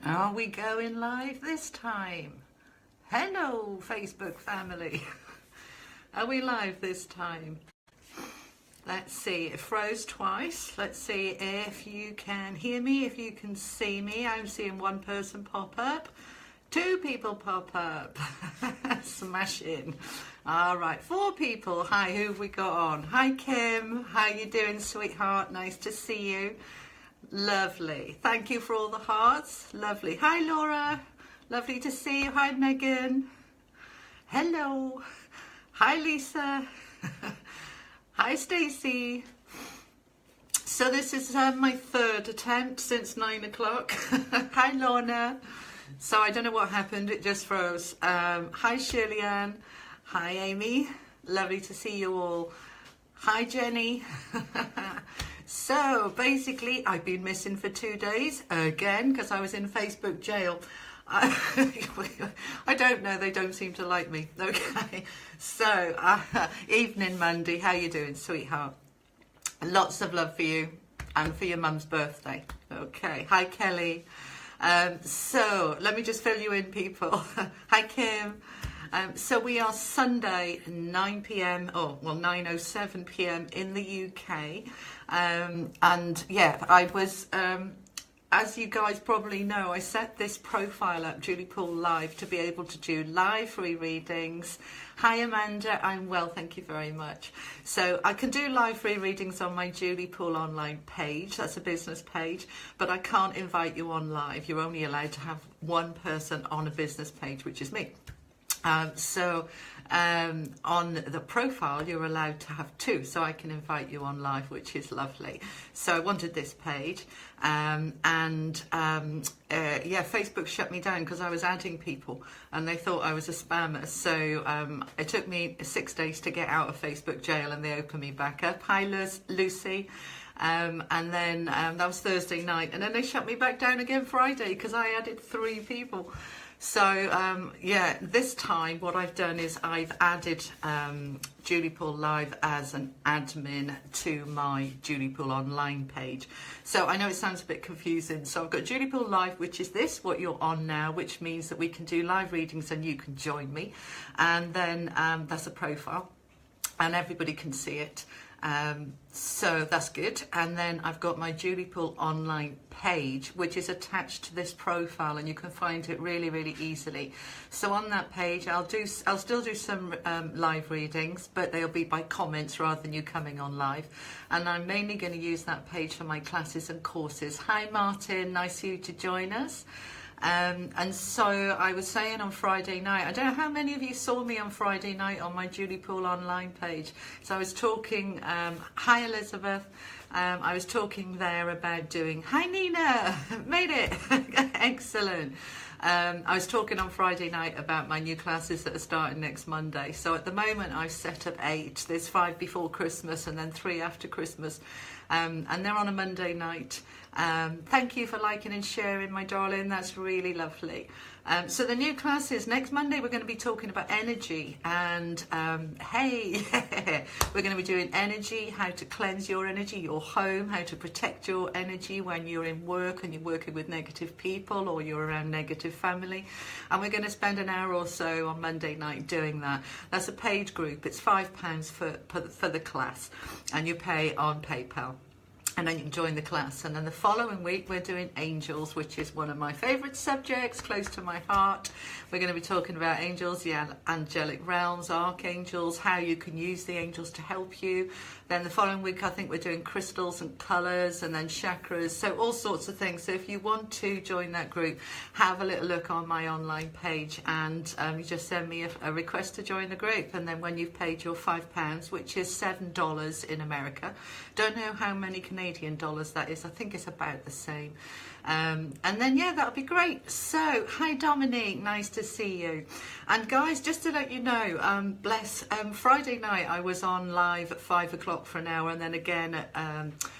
Are we going live this time? Hello, Facebook family. Are we live this time? Let's see, it froze twice. Let's see if you can hear me, if you can see me. I'm seeing one person pop up, two people pop up. Smash in. All right, four people. Hi, who have we got on? Hi, Kim. How you doing, sweetheart? Nice to see you. Lovely. Thank you for all the hearts. Lovely. Hi, Laura. Lovely to see you. Hi, Megan. Hello. Hi, Lisa. Hi, Stacey. So this is my third attempt since 9 o'clock. Hi, Lorna. So I don't know what happened. It just froze. Hi, Shirley Ann. Hi, Amy. Lovely to see you all. Hi, Jenny. So basically, I've been missing for 2 days again because I was in Facebook jail. I don't know, they don't seem to like me. Okay, so evening Mandy, how you doing, sweetheart? Lots of love for you and for your mum's birthday. Okay, hi Kelly. So let me just fill you in, people. Hi Kim. So we are Sunday 9 p.m. oh well 9:07 p.m. in the UK, and yeah, I was as you guys probably know, I set this profile up, Julie Poole Live, to be able to do live free readings. Hi Amanda, I'm well, thank you very much. So I can do live free readings on my Julie Poole online page, that's a business page, but I can't invite you on live. You're only allowed to have one person on a business page, which is me. On the profile you're allowed to have two, so I can invite you on live, which is lovely. So I wanted this page, yeah, Facebook shut me down because I was adding people and they thought I was a spammer. So it took me 6 days to get out of Facebook jail and they opened me back up. Hi Lucy. And then that was Thursday night, and then they shut me back down again Friday because I added 3 people. So yeah, this time what I've done is I've added Julie Poole Live as an admin to my Julie Poole online page. So I know it sounds a bit confusing. So I've got Julie Poole Live, which is this, what you're on now, which means that we can do live readings and you can join me. And then that's a profile and everybody can see it. So that's good. And then I've got my Julie Poole online page, which is attached to this profile, and you can find it really, really easily. So on that page, I'll still do some live readings, but they'll be by comments rather than you coming on live. And I'm mainly going to use that page for my classes and courses. Hi Martin, nice of you to join us. And so I was saying on Friday night, I don't know how many of you saw me on Friday night on my Julie Poole online page. So I was talking, hi Elizabeth, I was talking there about doing, hi Nina, made it, excellent. I was talking on Friday night about my new classes that are starting next Monday. So at the moment I've set up 8, there's 5 before Christmas and then 3 after Christmas. And they're on a Monday night. Thank you for liking and sharing, my darling. That's really lovely. So the new classes, next Monday we're going to be talking about energy. And hey, we're going to be doing energy, how to cleanse your energy, your home, how to protect your energy when you're in work and you're working with negative people or you're around negative family. And we're going to spend an hour or so on Monday night doing that. That's a paid group. It's £5 for the class, and you pay on PayPal. And then you can join the class. And then the following week we're doing angels, which is one of my favourite subjects, close to my heart. We're going to be talking about angels, the angelic realms, archangels, how you can use the angels to help you. Then the following week I think we're doing crystals and colours, and then chakras, so all sorts of things. So if you want to join that group, have a little look on my online page, and you just send me a request to join the group. And then when you've paid your £5, which is $7 in America, don't know how many Canadian dollars that is, I think it's about the same. And then yeah, that'll be great. So hi Dominique, nice to see you. And guys, just to let you know, Friday night I was on live at 5 o'clock for an hour, and then again at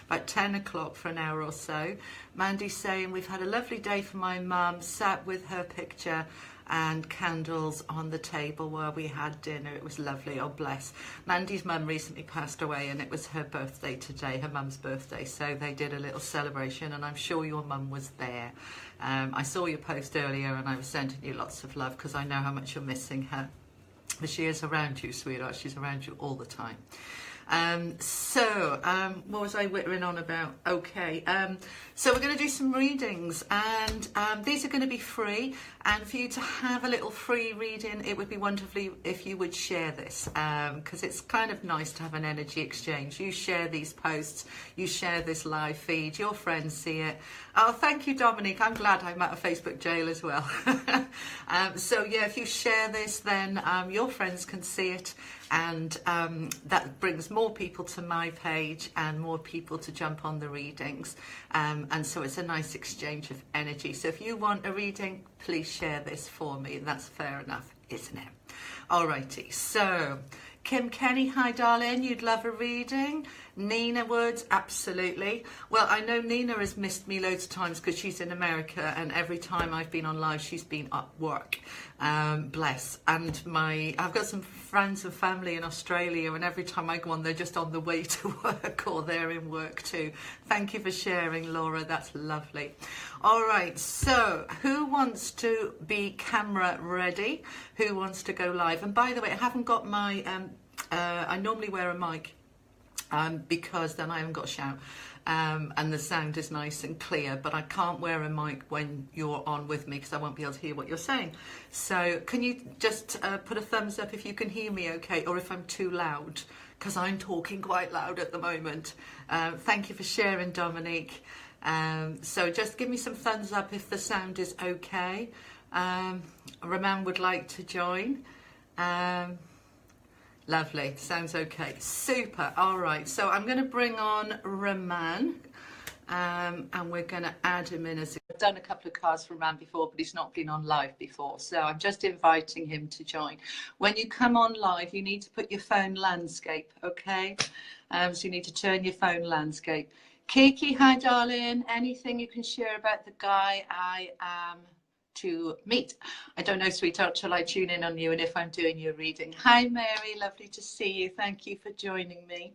about 10 o'clock for an hour or so. Mandy's saying we've had a lovely day for my mum, sat with her picture and candles on the table while we had dinner. It was lovely. Oh, bless. Mandy's mum recently passed away, and it was her birthday today, her mum's birthday, so they did a little celebration, and I'm sure your mum was there. I saw your post earlier, and I was sending you lots of love because I know how much you're missing her. But she is around you, sweetheart. She's around you all the time. What was I whittering on about? Okay, so we're going to do some readings, and these are going to be free, and for you to have a little free reading, it would be wonderful if you would share this, because it's kind of nice to have an energy exchange. You share these posts, you share this live feed, your friends see it. Oh, thank you, Dominique. I'm glad I'm at a Facebook jail as well. So yeah, if you share this, then your friends can see it, and that brings more people to my page and more people to jump on the readings, and so it's a nice exchange of energy. So if you want a reading, please share this for me. That's fair enough, isn't it? Alrighty, so Kim Kenny, hi darling, you'd love a reading. Nina Woods, absolutely. Well, I know Nina has missed me loads of times because she's in America, and every time I've been on live, she's been at work. Bless. And I've got some friends and family in Australia, and every time I go on, they're just on the way to work or they're in work too. Thank you for sharing, Laura. That's lovely. All right. So who wants to be camera ready? Who wants to go live? And by the way, I haven't got my, I normally wear a mic. Because then I haven't got a shout, and the sound is nice and clear, but I can't wear a mic when you're on with me because I won't be able to hear what you're saying. So can you just put a thumbs up if you can hear me okay, or if I'm too loud, because I'm talking quite loud at the moment. Thank you for sharing, Dominique. So just give me some thumbs up if the sound is okay. Raman would like to join. Lovely, sounds okay. Super. All right, so I'm going to bring on Raman, and we're going to add him in. I've done a couple of cards for Raman before, but he's not been on live before, so I'm just inviting him to join. When you come on live, you need to put your phone landscape, okay? So you need to turn your phone landscape. Kiki, hi darling. Anything you can share about the guy I am to meet? I don't know, sweetheart, shall I tune in on you and if I'm doing your reading? Hi Mary, lovely to see you. Thank you for joining me.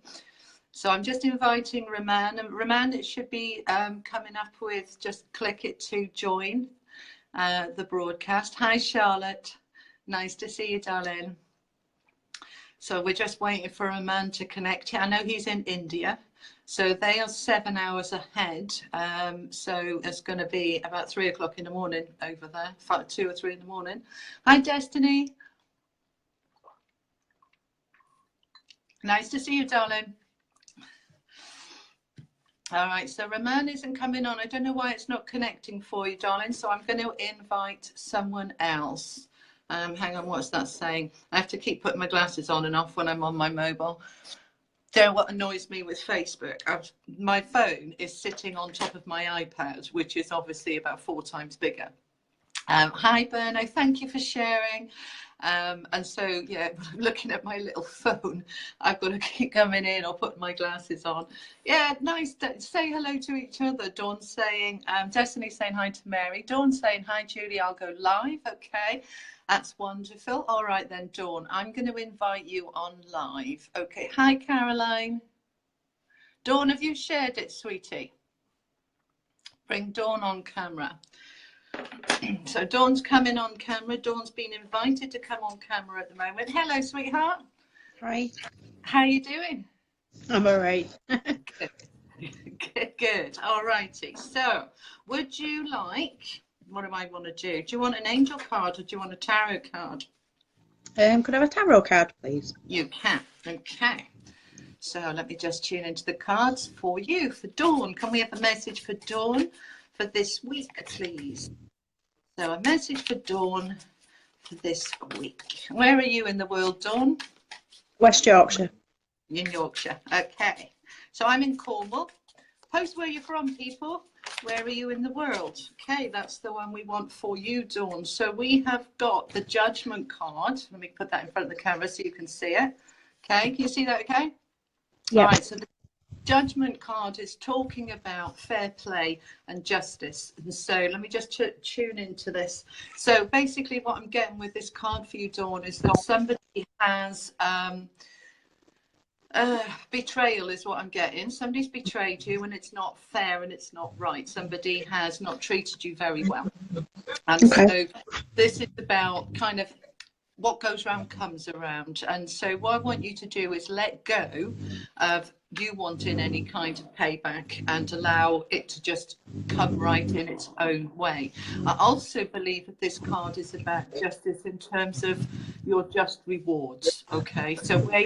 So I'm just inviting Raman, and Raman, it should be coming up with, just click it to join the broadcast. Hi Charlotte, nice to see you darling. So we're just waiting for Raman to connect. I know he's in India, so they are 7 hours ahead. So it's going to be about 3 o'clock in the morning over there, 2 or 3 in the morning. Hi, Destiny. Nice to see you, darling. All right, so Raman isn't coming on. I don't know why it's not connecting for you, darling. So I'm going to invite someone else. Hang on, what's that saying? I have to keep putting my glasses on and off when I'm on my mobile. What annoys me with Facebook, my phone is sitting on top of my iPad, which is obviously about 4 times bigger. Hi Berno, thank you for sharing. And so yeah, when I'm looking at my little phone, I've got to keep coming in or putting my glasses on. Yeah, nice. Say hello to each other. Dawn saying, Destiny saying hi to Mary. Dawn saying hi Julie, I'll go live. Okay, that's wonderful. All right then, Dawn, I'm going to invite you on live. Okay, hi Caroline. Dawn, have you shared it, sweetie? Bring Dawn on camera. So Dawn's coming on camera. Dawn's been invited to come on camera at the moment. Hello, sweetheart. Hi. How are you doing? I'm all right. Good. Good. All righty. So would you like, what do I want to do? Do you want an angel card or do you want a tarot card? Could I have a tarot card, please? You can. Okay. So let me just tune into the cards for you, for Dawn. Can we have a message for Dawn for this week, please? So a message for Dawn for this week. Where are you in the world, Dawn? West Yorkshire. In Yorkshire. Okay. So I'm in Cornwall. Post where you're from, people. Where are you in the world? Okay, that's the one we want for you, Dawn. So we have got the Judgment card. Let me put that in front of the camera so you can see it. Okay, can you see that okay? Yeah. All right, so Judgment card is talking about fair play and justice. And so let me just tune into this. So basically what I'm getting with this card for you, Dawn, is that somebody has betrayal is what I'm getting. Somebody's betrayed you and it's not fair and it's not right. Somebody has not treated you very well. And Okay. so this is about kind of what goes around comes around. And so what I want you to do is let go of you wanting any kind of payback and allow it to just come right in its own way. I also believe that this card is about justice in terms of your just rewards. Okay, so where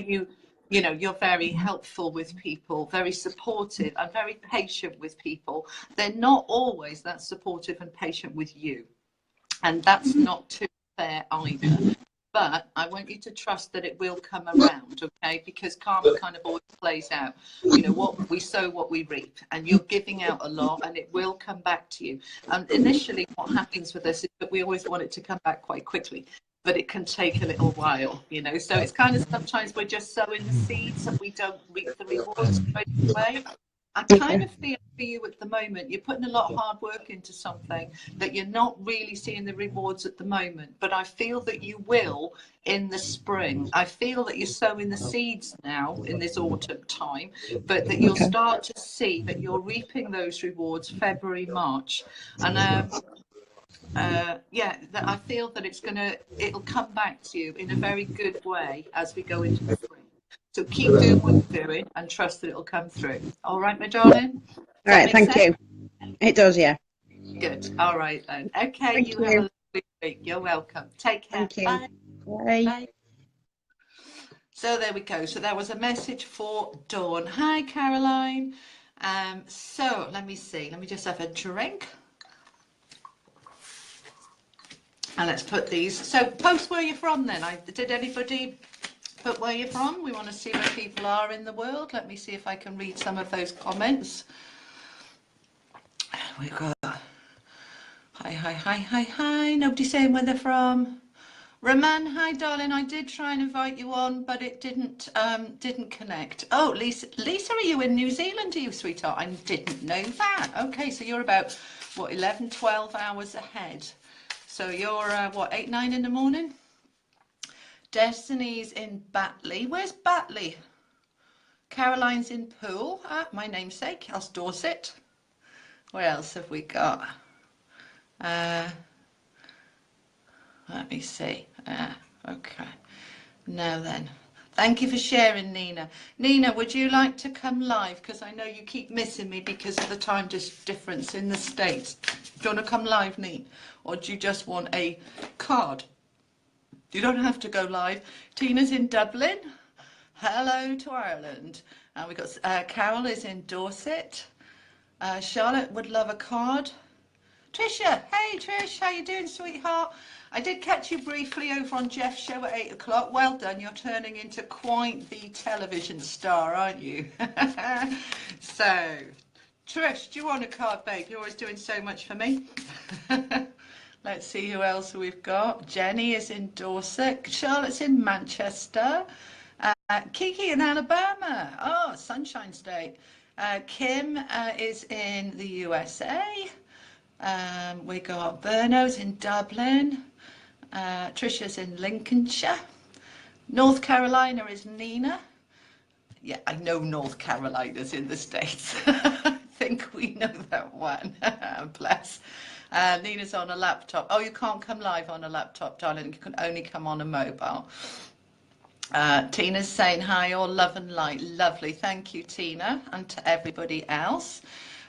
you know, you're very helpful with people, very supportive and very patient with people. They're not always that supportive and patient with you. And that's not too fair either. But I want you to trust that it will come around, okay? Because karma kind of always plays out. You know, what we sow, what we reap. And you're giving out a lot and it will come back to you. And initially what happens with this is that we always want it to come back quite quickly. But it can take a little while, you know. So it's kind of sometimes we're just sowing the seeds and we don't reap the rewards straight away. I kind of feel for you at the moment, you're putting a lot of hard work into something that you're not really seeing the rewards at the moment, but I feel that you will in the spring. I feel that you're sowing the seeds now in this autumn time, but that you'll start to see that you're reaping those rewards February, March. And yeah, that I feel that it'll come back to you in a very good way as we go into the spring. So keep doing what you're doing and trust that it'll come through. All right, my darling? All right, thank you. It does, yeah. Good. All right, then. Okay, Thank you have a lovely week. You're welcome. Take care. Thank you. Bye. Bye. Bye. So there we go. So that was a message for Dawn. Hi, Caroline. So let me see. Let me just have a drink. And let's put these. So post where you're from then. Did anybody put where you're from? We want to see where people are in the world. Let me see if I can read some of those comments. We've got hi. Nobody saying where they're from. Raman, hi darling. I did try and invite you on, but it didn't connect. Oh, Lisa, are you in New Zealand, are you, sweetheart? I didn't know that. Okay, so you're about what, 11, 12 hours ahead. So you're what, 8, 9 in the morning? Destiny's in Batley. Where's Batley? Caroline's in Poole. My namesake. That's Dorset. What else have we got? Let me see. Okay. Now then. Thank you for sharing, Nina. Nina, would you like to come live? Because I know you keep missing me because of the time difference in the States. Do you want to come live, Nina? Or do you just want a card? You don't have to go live. Tina's in Dublin. Hello to Ireland. And we've got Carol is in Dorset. Charlotte would love a card. Tricia, hey Trish, how you doing, sweetheart? I did catch you briefly over on Jeff's show at 8 o'clock. Well done, you're turning into quite the television star, aren't you? So, Trish, do you want a card, babe? You're always doing so much for me. Let's see who else we've got. Jenny is in Dorset. Charlotte's in Manchester. Kiki in Alabama. Oh, Sunshine State. Kim is in the USA. We got Berno's in Dublin. Trisha's in Lincolnshire. North Carolina is Nina. Yeah, I know North Carolina's in the States. I think we know that one. Bless. Nina's on a laptop. Oh, you can't come live on a laptop, darling. You can only come on a mobile. Tina's saying hi, all love and light. Lovely. Thank you, Tina, and to everybody else.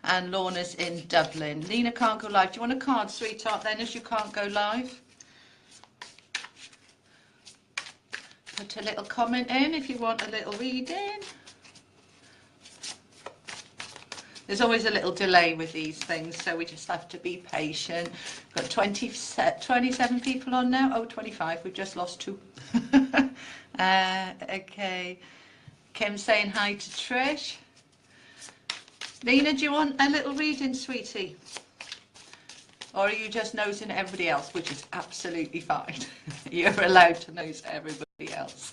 And Lorna's in Dublin. Nina can't go live. Do you want a card, sweetheart, then, as you can't go live? Put a little comment in if you want a little reading. There's always a little delay with these things, so we just have to be patient. We've got 27 people on now. Oh, 25. We've just lost 2. Okay. Kim saying hi to Trish. Nina, do you want a little reading, sweetie? Or are you just nosing at everybody else, which is absolutely fine. You're allowed to nose at everybody else.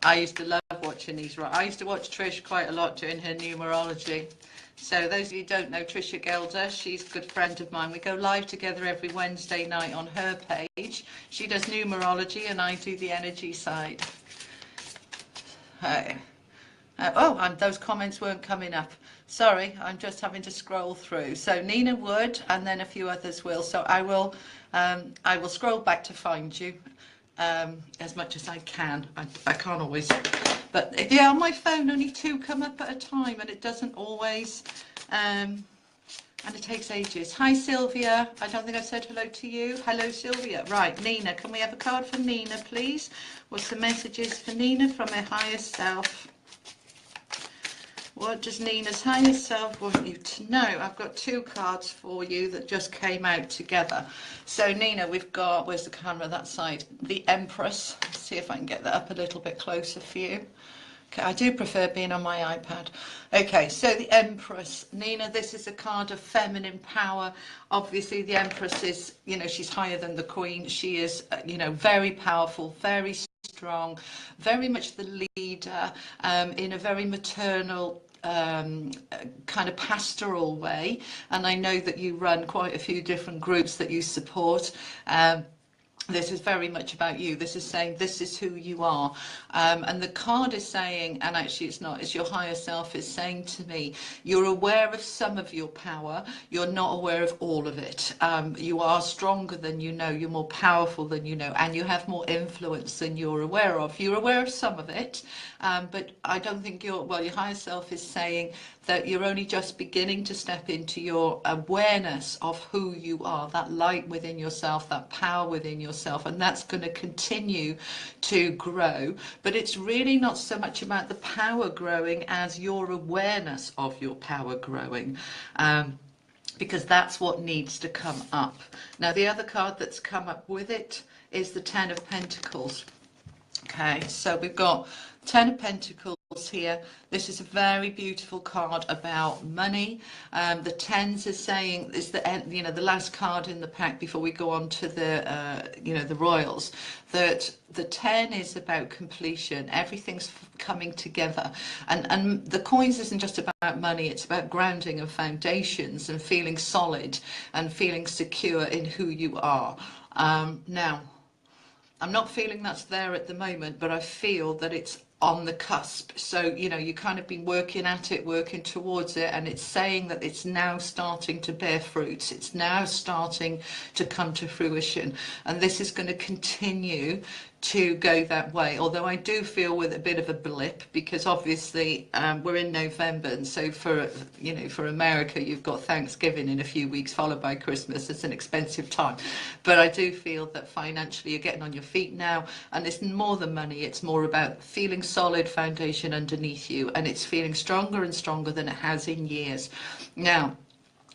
I used to love watching these. I used to watch Trish quite a lot doing her numerology. So those of you who don't know Trisha Gelder, she's a good friend of mine. We go live together every Wednesday night on her page. She does numerology and I do the energy side. Those comments weren't coming up. Sorry, I'm just having to scroll through. So Nina would, and then a few others will. So I will scroll back to find you as much as I can. I can't always, but yeah, on my phone only 2 come up at a time, and it doesn't always. And it takes ages. Hi Sylvia, I don't think I said hello to you. Hello Sylvia. Right, Nina, can we have a card for Nina, please? What's the messages for Nina from her higher self? What does Nina's higher self want you to know? I've got 2 cards for you that just came out together. So Nina, we've got, where's the camera, that side? The Empress. Let's see if I can get that up a little bit closer for you. Okay, I do prefer being on my iPad. Okay, so the Empress. Nina, this is a card of feminine power. Obviously, the Empress is, you know, she's higher than the Queen. She is, you know, very powerful, very strong, very much the leader in a very maternal kind of pastoral way. And I know that you run quite a few different groups that you support. This is very much about you. This is saying this is who you are. And the card is saying, and actually it's not, it's your higher self is saying to me, you're aware of some of your power. You're not aware of all of it. You are stronger than you know. You're more powerful than you know. And you have more influence than you're aware of. You're aware of some of it. But I don't think your higher self is saying that you're only just beginning to step into your awareness of who you are, that light within yourself, that power within yourself, and that's going to continue to grow. But it's really not so much about the power growing as your awareness of your power growing. Because that's what needs to come up. Now, the other card that's come up with it is the Ten of Pentacles. Okay, so we've got Ten of Pentacles here. This is a very beautiful card about money. The tens is saying is the, you know, the last card in the pack before we go on to the you know, the royals, that the 10 is about completion. Everything's coming together, and the coins isn't just about money. It's about grounding and foundations and feeling solid and feeling secure in who you are. Now, I'm not feeling that's there at the moment, but I feel that it's on the cusp. So, you know, you kind of been working at it, working towards it, and it's saying that it's now starting to bear fruits. It's now starting to come to fruition. And this is going to continue to go that way, although I do feel with a bit of a blip, because obviously we're in November, and so for, you know, for America you've got Thanksgiving in a few weeks followed by Christmas. It's an expensive time, but I do feel that financially you're getting on your feet now, and it's more than money. It's more about feeling solid foundation underneath you, and it's feeling stronger and stronger than it has in years. Now,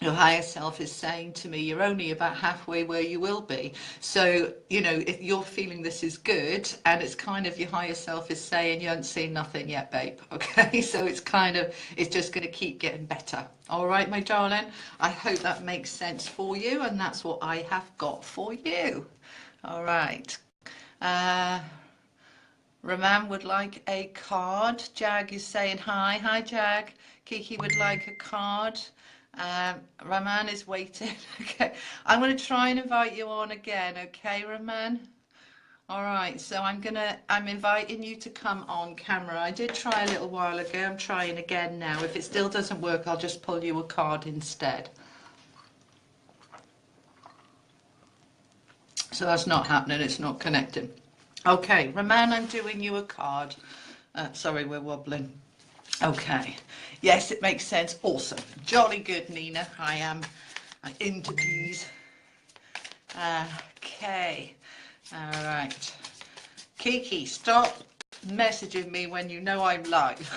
your higher self is saying to me, you're only about halfway where you will be. So, you know, if you're feeling this is good, and it's kind of your higher self is saying you haven't seen nothing yet, babe. Okay, so it's kind of, it's just going to keep getting better. All right, my darling, I hope that makes sense for you, and that's what I have got for you. All right. Raman would like a card. Jag is saying hi. Hi, Jag. Kiki would like a card. Raman is waiting. Okay, I'm going to try and invite you on again. Okay, Raman. All right, so I'm inviting you to come on camera. I did try a little while ago. I'm trying again now. If it still doesn't work, I'll just pull you a card instead. So that's not happening. It's not connecting. Okay, Raman, I'm doing you a card. Sorry, we're wobbling. Okay, yes, it makes sense. Awesome, jolly good, Nina. I am into these. Okay, all right. Kiki, stop messaging me when you know I'm live.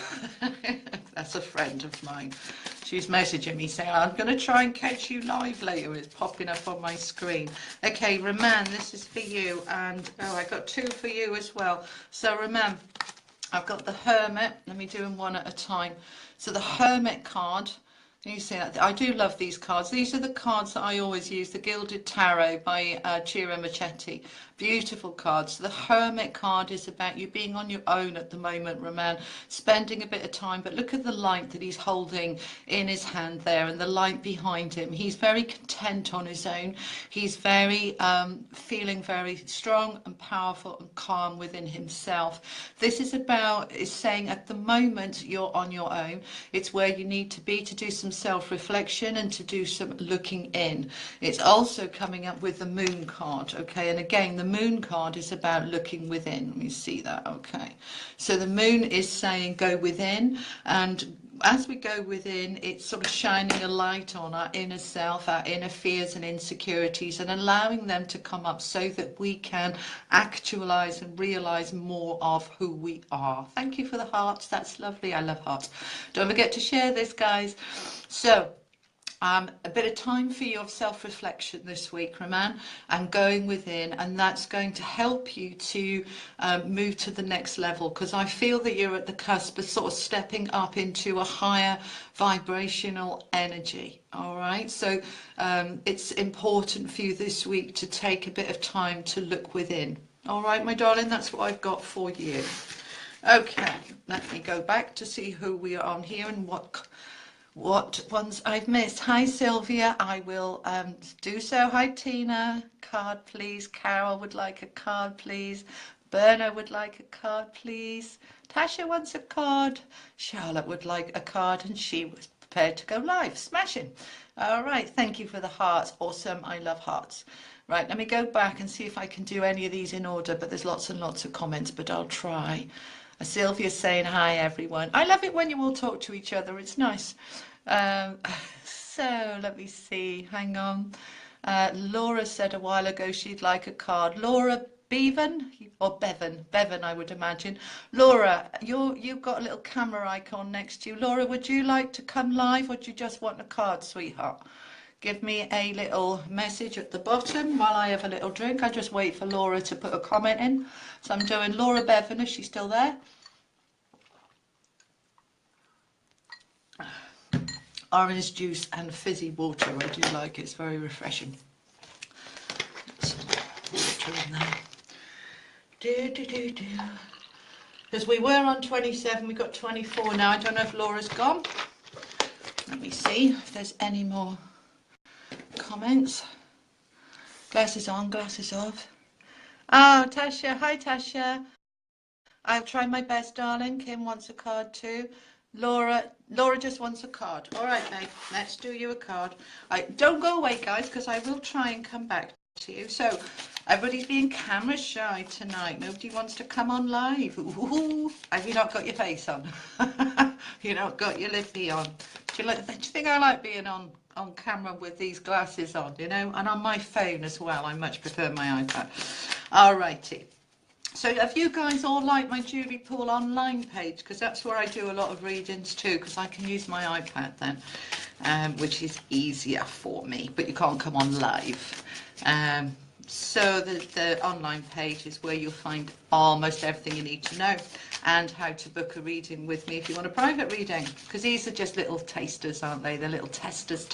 That's a friend of mine. She's messaging me saying, I'm going to try and catch you live later. It's popping up on my screen. Okay, Raman, this is for you. And, oh, I got 2 for you as well. So, Raman, I've got the Hermit. Let me do them one at a time. So the Hermit card You see that? I do love these cards. These are the cards that I always use, the Gilded Tarot by Ciro Marchetti. Beautiful cards. The Hermit card is about you being on your own at the moment, Roman, spending a bit of time. But look at the light that he's holding in his hand there and the light behind him. He's very content on his own. He's very feeling very strong and powerful and calm within himself. This is saying at the moment you're on your own. It's where you need to be to do some self-reflection and to do some looking in. It's also coming up with the Moon card, okay? And again, the Moon card is about looking within. Let me see that, okay? So the Moon is saying go within, and as we go within, it's sort of shining a light on our inner self, our inner fears and insecurities, and allowing them to come up so that we can actualize and realize more of who we are. Thank you for the hearts. That's lovely. I love hearts. Don't forget to share this, guys. So a bit of time for you of self-reflection this week, Roman, and going within, and that's going to help you to move to the next level, because I feel that you're at the cusp of sort of stepping up into a higher vibrational energy. All right, so it's important for you this week to take a bit of time to look within. All right, my darling, that's what I've got for you. Okay, let me go back to see who we are on here and what ones I've missed. Hi Sylvia, I will do so. Hi Tina, card please. Carol would like a card please. Berna would like a card please. Tasha wants a card. Charlotte would like a card, and she was prepared to go live. Smashing. All right, thank you for the hearts. Awesome, I love hearts. Right, let me go back and see if I can do any of these in order, but there's lots and lots of comments, but I'll try. Sylvia's saying hi everyone. I love it when you all talk to each other, it's nice. So let me see, hang on. Laura said a while ago she'd like a card. Laura Bevan or Bevan I would imagine. Laura, you've got a little camera icon next to you. Laura, would you like to come live, or do you just want a card, sweetheart? Give me a little message at the bottom while I have a little drink. I just wait for Laura to put a comment in. So I'm doing Laura Bevan. Is she still there? Orange juice and fizzy water. I do like it. It's very refreshing. Water in there. Because we were on 27, we got 24 now. I don't know if Laura's gone. Let me see if there's any more comments. Glasses on, glasses off. Oh, Tasha. Hi, Tasha. I'll try my best, darling. Kim wants a card too. Laura just wants a card. All right, babe. Let's do you a card. Don't go away, guys, because I will try and come back to you. So, everybody's being camera shy tonight. Nobody wants to come on live. Ooh, have you not got your face on? You not got your lippy on? Do you think I like being on camera with these glasses on, you know, and on my phone as well? I much prefer my iPad. All righty. So have you guys all liked my Julie Poole online page? Because that's where I do a lot of readings too, because I can use my iPad then, which is easier for me, but you can't come on live. So the online page is where you'll find almost everything you need to know, and how to book a reading with me if you want a private reading, because these are just little tasters, aren't they? They're little tasters,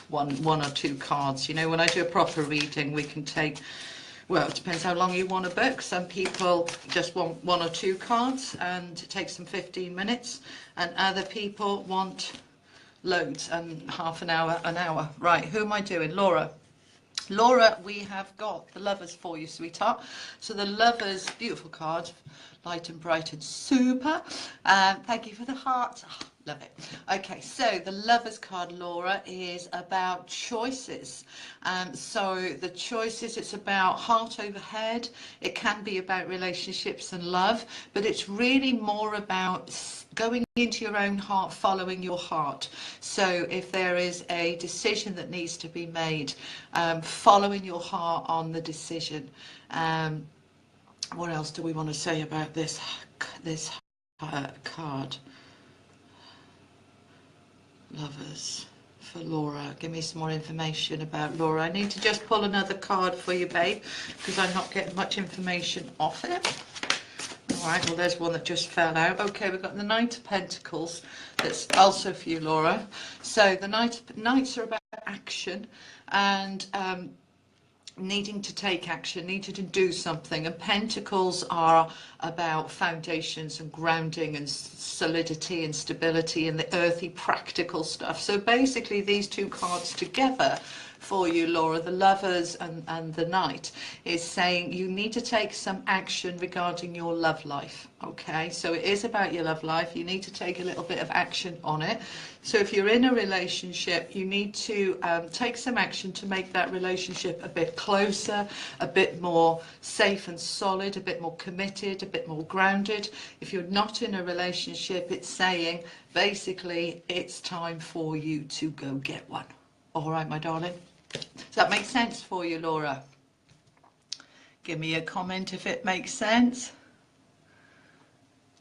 one or two cards. You know, when I do a proper reading, we can take, well, it depends how long you want to book. Some people just want one or two cards and it takes them 15 minutes, and other people want loads and half an hour. Right, who am I doing? Laura, we have got the Lovers for you, sweetheart. So the Lovers, beautiful card, light and bright and super. Thank you for the heart. Oh, love it. Okay, so the Lovers card, Laura, is about choices. So the choices, it's about heart over head. It can be about relationships and love, but it's really more about going into your own heart, following your heart. So if there is a decision that needs to be made, following your heart on the decision. What else do we want to say about this card? Lovers for Laura. Give me some more information about Laura. I need to just pull another card for you, babe, because I'm not getting much information off it. Right, well, there's one that just fell out. Okay, we've got the Knight of Pentacles. That's also for you, Laura. So the Knights are about action and needing to take action, needing to do something, and Pentacles are about foundations and grounding and solidity and stability and the earthy practical stuff. So basically these two cards together for you, Laura, the Lovers and the Knight, is saying you need to take some action regarding your love life. Okay, so it is about your love life. You need to take a little bit of action on it. So if you're in a relationship, you need to take some action to make that relationship a bit closer, a bit more safe and solid, a bit more committed, a bit more grounded. If you're not in a relationship, it's saying basically it's time for you to go get one. All right, my darling. Does that make sense for you, Laura? Give me a comment if it makes sense.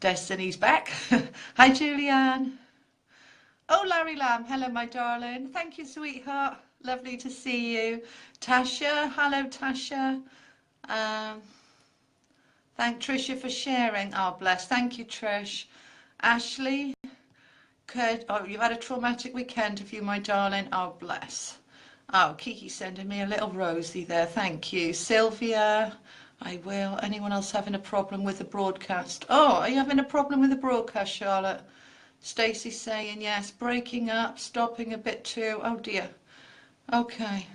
Destiny's back. Hi, Julianne. Oh, Larry Lamb. Hello, my darling. Thank you, sweetheart. Lovely to see you. Tasha. Hello, Tasha. Thank Trisha for sharing. Oh, bless. Thank you, Trish. Ashley. Good. Oh, you've had a traumatic weekend, have you, my darling? Oh, bless. Oh, Kiki sending me a little rosy there. Thank you. Sylvia, I will. Anyone else having a problem with the broadcast? Oh, are you having a problem with the broadcast, Charlotte? Stacey saying yes. Breaking up, stopping a bit too. Oh, dear. Okay.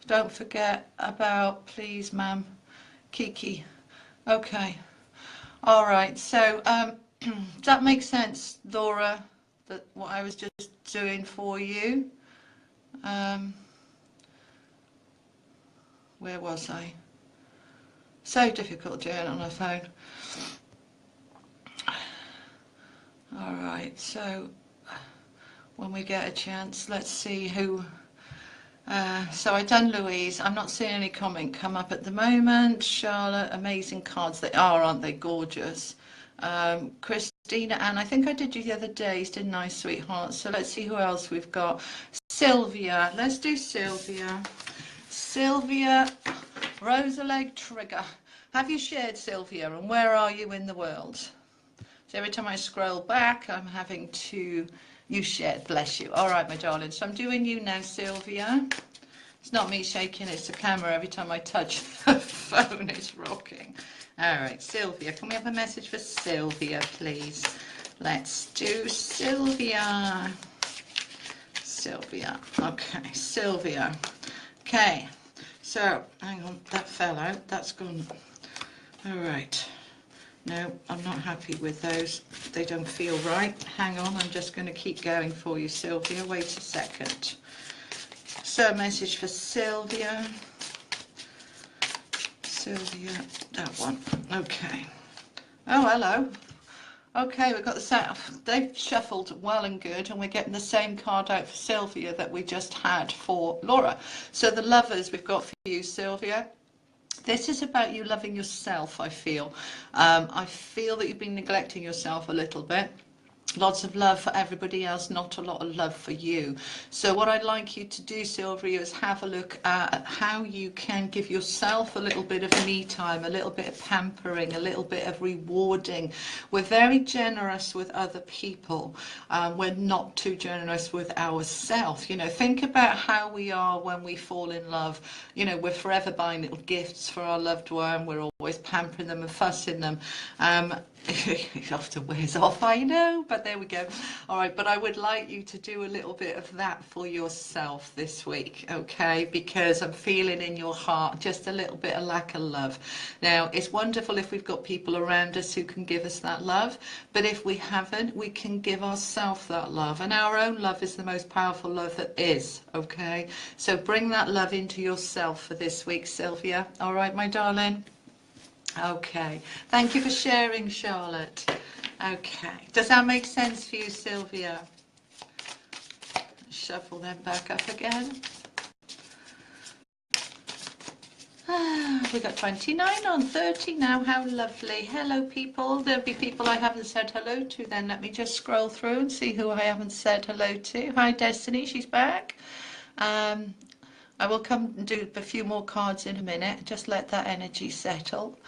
Don't forget about, please, ma'am. Kiki. Okay. All right. So, does that make sense, Laura, that what I was just doing for you? Where was I? So difficult doing it on a phone. All right, so when we get a chance, let's see who. So I've done Louise. I'm not seeing any comment come up at the moment. Charlotte, amazing cards they are, aren't they? Gorgeous. Christina, and I think I did you the other days, didn't I, sweetheart? So let's see who else we've got. Sylvia, let's do Sylvia. Sylvia, Rosaleg Trigger. Have you shared, Sylvia, and where are you in the world? So every time I scroll back, I'm having to, you shared, bless you. All right, my darling, so I'm doing you now, Sylvia. It's not me shaking, it's the camera. Every time I touch the phone, it's rocking. All right, Sylvia, can we have a message for Sylvia, please? Let's do Sylvia. Sylvia, okay, Sylvia. Okay, so, hang on, that fell out, that's gone. All right, no, I'm not happy with those. They don't feel right. Hang on, I'm just going to keep going for you, Sylvia. Wait a second. So, a message for Sylvia. Sylvia, that one. Okay. Oh, hello. Okay, we've got the set. They've shuffled well and good, and we're getting the same card out for Sylvia that we just had for Laura. So the Lovers we've got for you, Sylvia. This is about you loving yourself, I feel. I feel that you've been neglecting yourself a little bit. Lots of love for everybody else, not a lot of love for you. So what I'd like you to do, Sylvia, is have a look at how you can give yourself a little bit of me time, a little bit of pampering, a little bit of rewarding. We're very generous with other people. We're not too generous with ourselves. You know, think about how we are when we fall in love. You know, we're forever buying little gifts for our loved one. We're always pampering them and fussing them. It often wears off, I know, but there we go. All right, but I would like you to do a little bit of that for yourself this week, okay? Because I'm feeling in your heart just a little bit of lack of love. Now, it's wonderful if we've got people around us who can give us that love, but if we haven't, we can give ourselves that love. And our own love is the most powerful love that is, okay? So bring that love into yourself for this week, Sylvia. All right, my darling? Okay, thank you for sharing, Charlotte. Okay, does that make sense for you, Sylvia? Shuffle them back up again. We got 29 on 30 now, how lovely. Hello, people. There'll be people I haven't said hello to then. Let me just scroll through and see who I haven't said hello to. Hi, Destiny, she's back. I will come and do a few more cards in a minute. Just let that energy settle.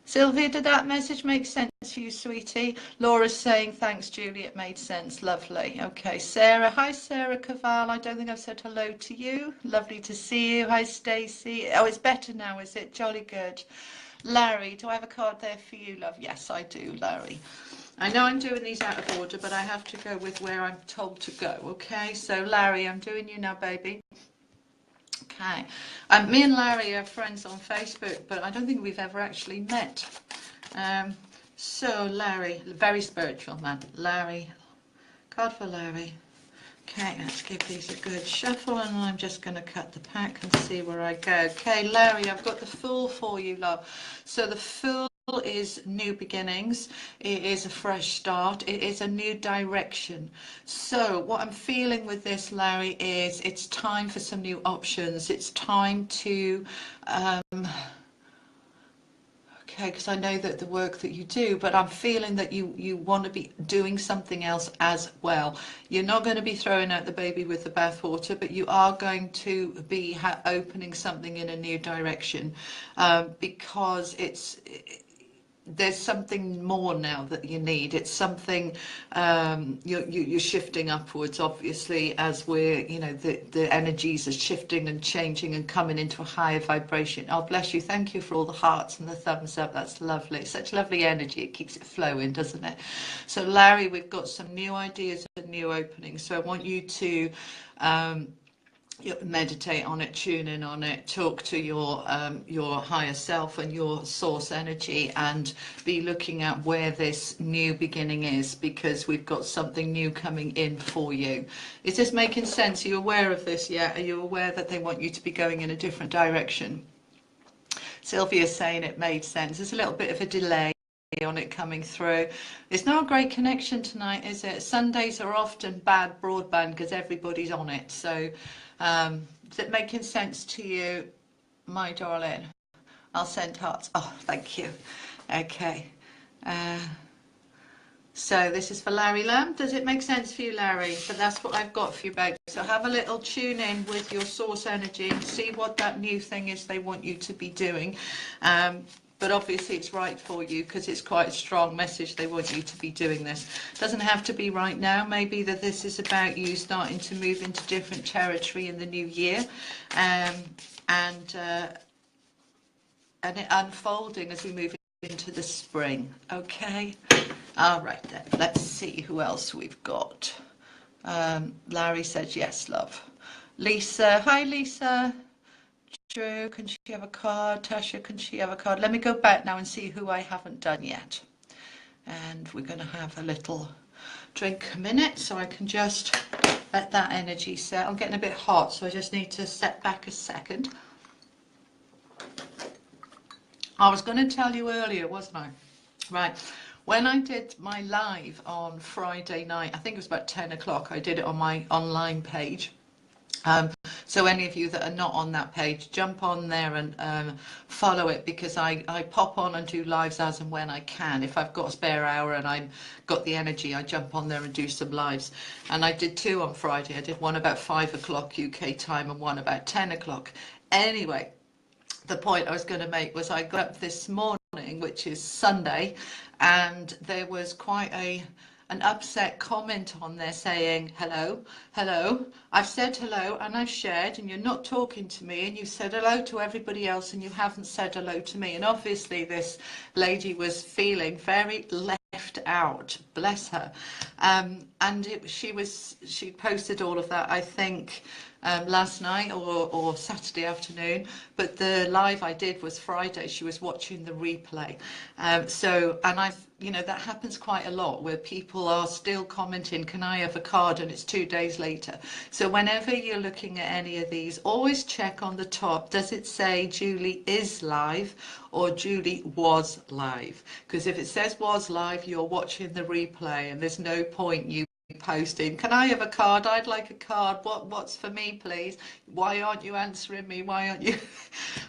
Sylvia, did that message make sense for you, sweetie? Laura's saying, thanks, Julie, it made sense. Lovely. Okay, Sarah. Hi, Sarah Caval. I don't think I've said hello to you. Lovely to see you. Hi, Stacey. Oh, it's better now, is it? Jolly good. Larry, do I have a card there for you, love? Yes, I do, Larry. I know I'm doing these out of order, but I have to go with where I'm told to go, okay? So, Larry, I'm doing you now, baby. Okay. Me and Larry are friends on Facebook, but I don't think we've ever actually met. So, Larry, very spiritual man. Larry, card for Larry. Okay, let's give these a good shuffle, and I'm just going to cut the pack and see where I go. Okay, Larry, I've got the Fool for you, love. So the Fool is new beginnings. It is a fresh start. It is a new direction. So what I'm feeling with this, Larry, is it's time for some new options. It's time to okay, because I know that the work that you do, but I'm feeling that you want to be doing something else as well. You're not going to be throwing out the baby with the bathwater, but you are going to be opening something in a new direction, because there's something more now that you need. It's something, you're shifting upwards, obviously, as we're, the energies are shifting and changing and coming into a higher vibration. Oh, bless you. Thank you for all the hearts and the thumbs up. That's lovely. Such lovely energy. It keeps it flowing, doesn't it? So, Larry, we've got some new ideas and new openings. So I want you to meditate on it, tune in on it, talk to your higher self and your source energy, and be looking at where this new beginning is, because we've got something new coming in for you. Is this making sense? Are you aware of this yet? Are you aware that they want you to be going in a different direction? Sylvia's saying it made sense. There's a little bit of a delay on it coming through. It's not a great connection tonight, is it? Sundays are often bad broadband because everybody's on it. So is it making sense to you, my darling? I'll send hearts. Oh, thank you. Okay. So this is for Larry Lamb. Does it make sense for you, Larry? But that's what I've got for you, babe. So have a little tune in with your source energy and see what that new thing is they want you to be doing. But obviously it's right for you because it's quite a strong message. They want you to be doing this. Doesn't have to be right now. Maybe that this is about you starting to move into different territory in the new year, and it unfolding as we move into the spring. Okay. All right then. Let's see who else we've got. Larry says yes, love. Lisa. Hi, Lisa. Drew, can she have a card? Tasha, can she have a card? Let me go back now and see who I haven't done yet. And we're going to have a little drink a minute so I can just let that energy set. I'm getting a bit hot, so I just need to step back a second. I was going to tell you earlier, wasn't I? Right. When I did my live on Friday night, I think it was about 10 o'clock, I did it on my online page. So any of you that are not on that page, jump on there and follow it, because I pop on and do lives as and when I can. If I've got a spare hour and I've got the energy, I jump on there and do some lives. And I did two on Friday. I did one about 5 o'clock UK time and one about 10 o'clock. Anyway, the point I was going to make was I got up this morning, which is Sunday, and there was quite an upset comment on there saying, hello, I've said hello and I've shared, and you're not talking to me, and you've said hello to everybody else and you haven't said hello to me. And obviously this lady was feeling very left out, bless her. And she posted all of that, I think, last night or Saturday afternoon, but the live I did was Friday. She was watching the replay. And that happens quite a lot, where people are still commenting, can I have a card? And it's 2 days later. So whenever you're looking at any of these, always check on the top, does it say Julie is live or Julie was live? Because if it says was live, you're watching the replay, and there's no point you posting, can I have a card? I'd like a card. What's for me, please? Why aren't you answering me? Why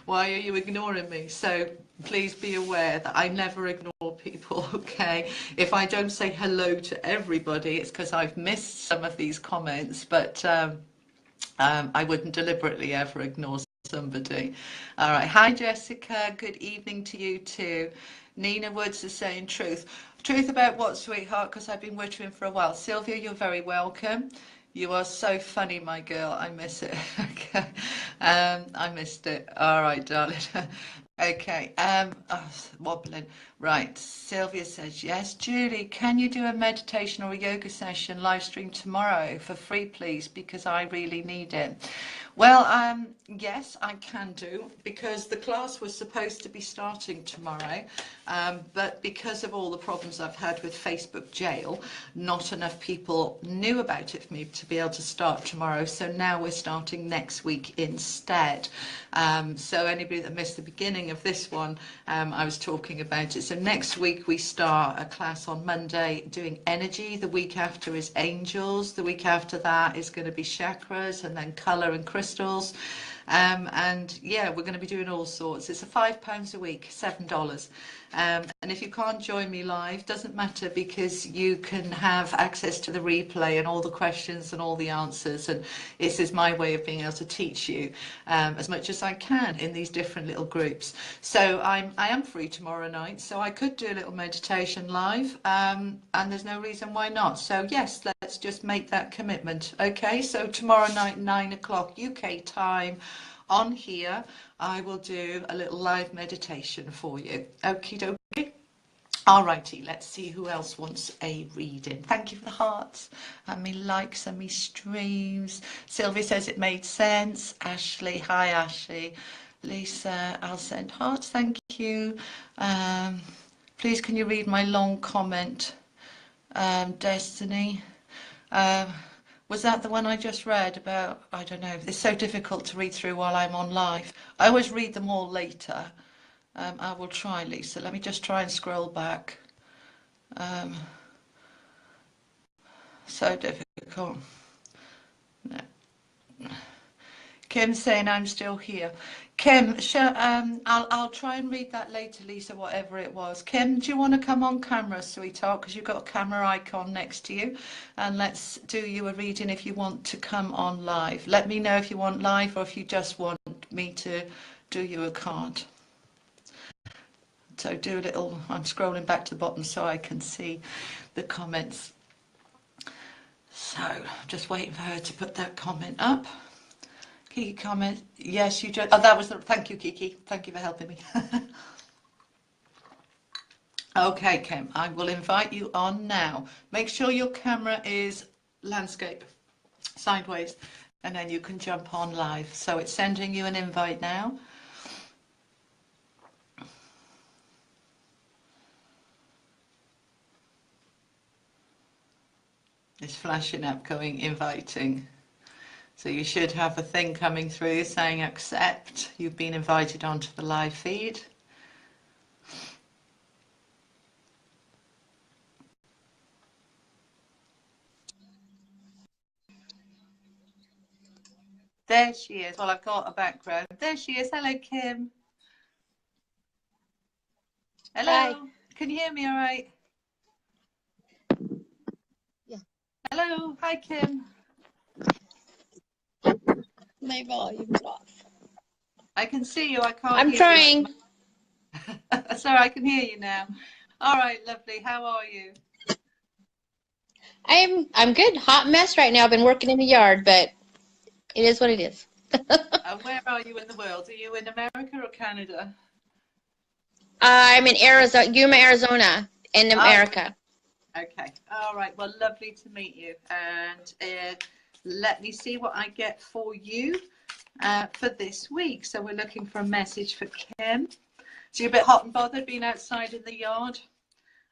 are you ignoring me? So please be aware that I never ignore people, okay? If I don't say hello to everybody, it's because I've missed some of these comments, but I wouldn't deliberately ever ignore somebody. All right. Hi, Jessica. Good evening to you too. Nina Woods is saying truth. Truth about what, sweetheart? Because I've been wittering for a while. Sylvia, you're very welcome. You are so funny, my girl. I miss it. Okay. I missed it. All right, darling. Okay. Oh, wobbling. Right. Sylvia says yes. Julie, can you do a meditation or a yoga session live stream tomorrow for free, please? Because I really need it. Well, yes, I can do, because the class was supposed to be starting tomorrow, but because of all the problems I've had with Facebook jail, not enough people knew about it for me to be able to start tomorrow. So now we're starting next week instead. So anybody that missed the beginning of this one, I was talking about it. So next week we start a class on Monday doing energy. The week after is angels. The week after that is going to be chakras, and then colour and crystals. And yeah, we're going to be doing all sorts. It's a £5 a week, $7. And if you can't join me live, doesn't matter, because you can have access to the replay and all the questions and all the answers. And this is my way of being able to teach you as much as I can in these different little groups. So I am free tomorrow night, so I could do a little meditation live, and there's no reason why not. So yes, let's just make that commitment. Okay, so tomorrow night, 9 o'clock UK time, on here, I will do a little live meditation for you. Okie dokie. Alrighty, let's see who else wants a reading. Thank you for the hearts and me likes and me streams. Sylvia says it made sense. Ashley, hi Ashley. Lisa, I'll send hearts, thank you. Please can you read my long comment? Destiny. Was that the one I just read about? I don't know. It's so difficult to read through while I'm on live. I always read them all later. I will try, Lisa. Let me just try and scroll back. So difficult. No. Kim's saying I'm still here. Kim, I'll try and read that later, Lisa, whatever it was. Kim, do you want to come on camera, sweetheart? Because you've got a camera icon next to you. And let's do you a reading if you want to come on live. Let me know if you want live or if you just want me to do you a card. So do a little, I'm scrolling back to the bottom so I can see the comments. So just waiting for her to put that comment up. Kiki comment, yes, you just, oh, that was the, thank you, Kiki. Thank you for helping me. Okay, Kim, I will invite you on now. Make sure your camera is landscape, sideways, and then you can jump on live. So it's sending you an invite now. It's flashing up, going inviting. So you should have a thing coming through saying accept. You've been invited onto the live feed. There she is. Well, I've got a background. There she is. Hello, Kim. Hello. Hi. Can you hear me all right? Yeah. Hello. Hi, Kim. My volume's off. I can see you. I can't I'm hear trying. you. Sorry, I can hear you now. All right, lovely. How are you? I'm good. Hot mess right now. I've been working in the yard, but it is what it is. Where are you in the world? Are you in America or Canada? I'm in Arizona, Yuma, Arizona, in America. Okay. All right. Well, lovely to meet you. And let me see what I get for you for this week. So we're looking for a message for Kim. So you're a bit hot and bothered being outside in the yard?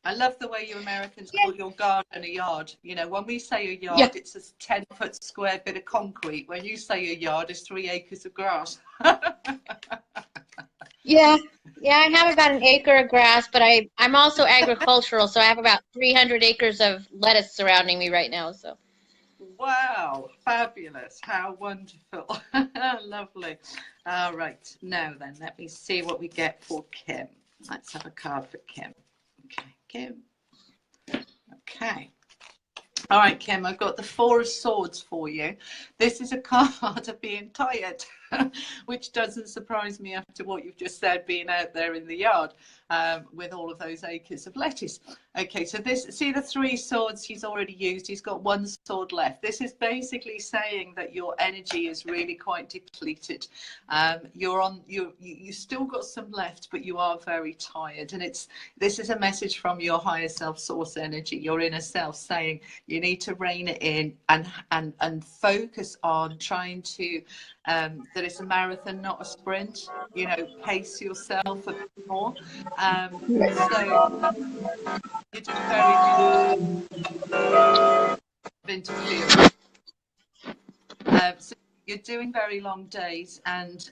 I love the way you Americans call your garden a yard. You know, when we say a yard, it's a 10-foot square bit of concrete. When you say a yard, it's 3 acres of grass. Yeah, I have about an acre of grass, but I'm also agricultural, so I have about 300 acres of lettuce surrounding me right now. So. Wow, fabulous. How wonderful. Lovely. All right. Now then, let me see what we get for Kim. Let's have a card for Kim. Okay, Kim. Okay. All right, Kim, I've got the Four of Swords for you. This is a card of being tired, which doesn't surprise me after what you've just said, being out there in the yard with all of those acres of lettuce. Okay, so this, see the three swords he's already used. He's got one sword left. This is basically saying that your energy is really quite depleted. You still got some left, but you are very tired. And this is a message from your higher self source energy, your inner self, saying you need to rein it in and focus on trying to that it's a marathon, not a sprint. You know, pace yourself a bit more. So you do interfere. So you're doing very long days, and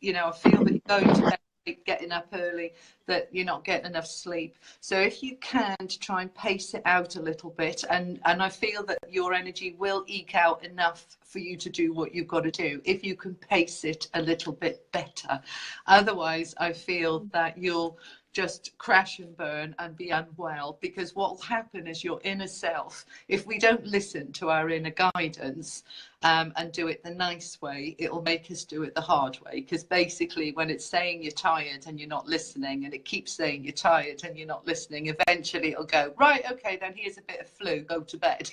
you know, I feel that you're going to bed, getting up early, that you're not getting enough sleep. So if you can, to try and pace it out a little bit, and I feel that your energy will eke out enough for you to do what you've got to do if you can pace it a little bit better. Otherwise, I feel that you'll just crash and burn and be unwell, because what will happen is your inner self, if we don't listen to our inner guidance and do it the nice way, it will make us do it the hard way. Because basically when it's saying you're tired and you're not listening, and it keeps saying you're tired and you're not listening, eventually it'll go, right, okay, then here's a bit of flu, go to bed.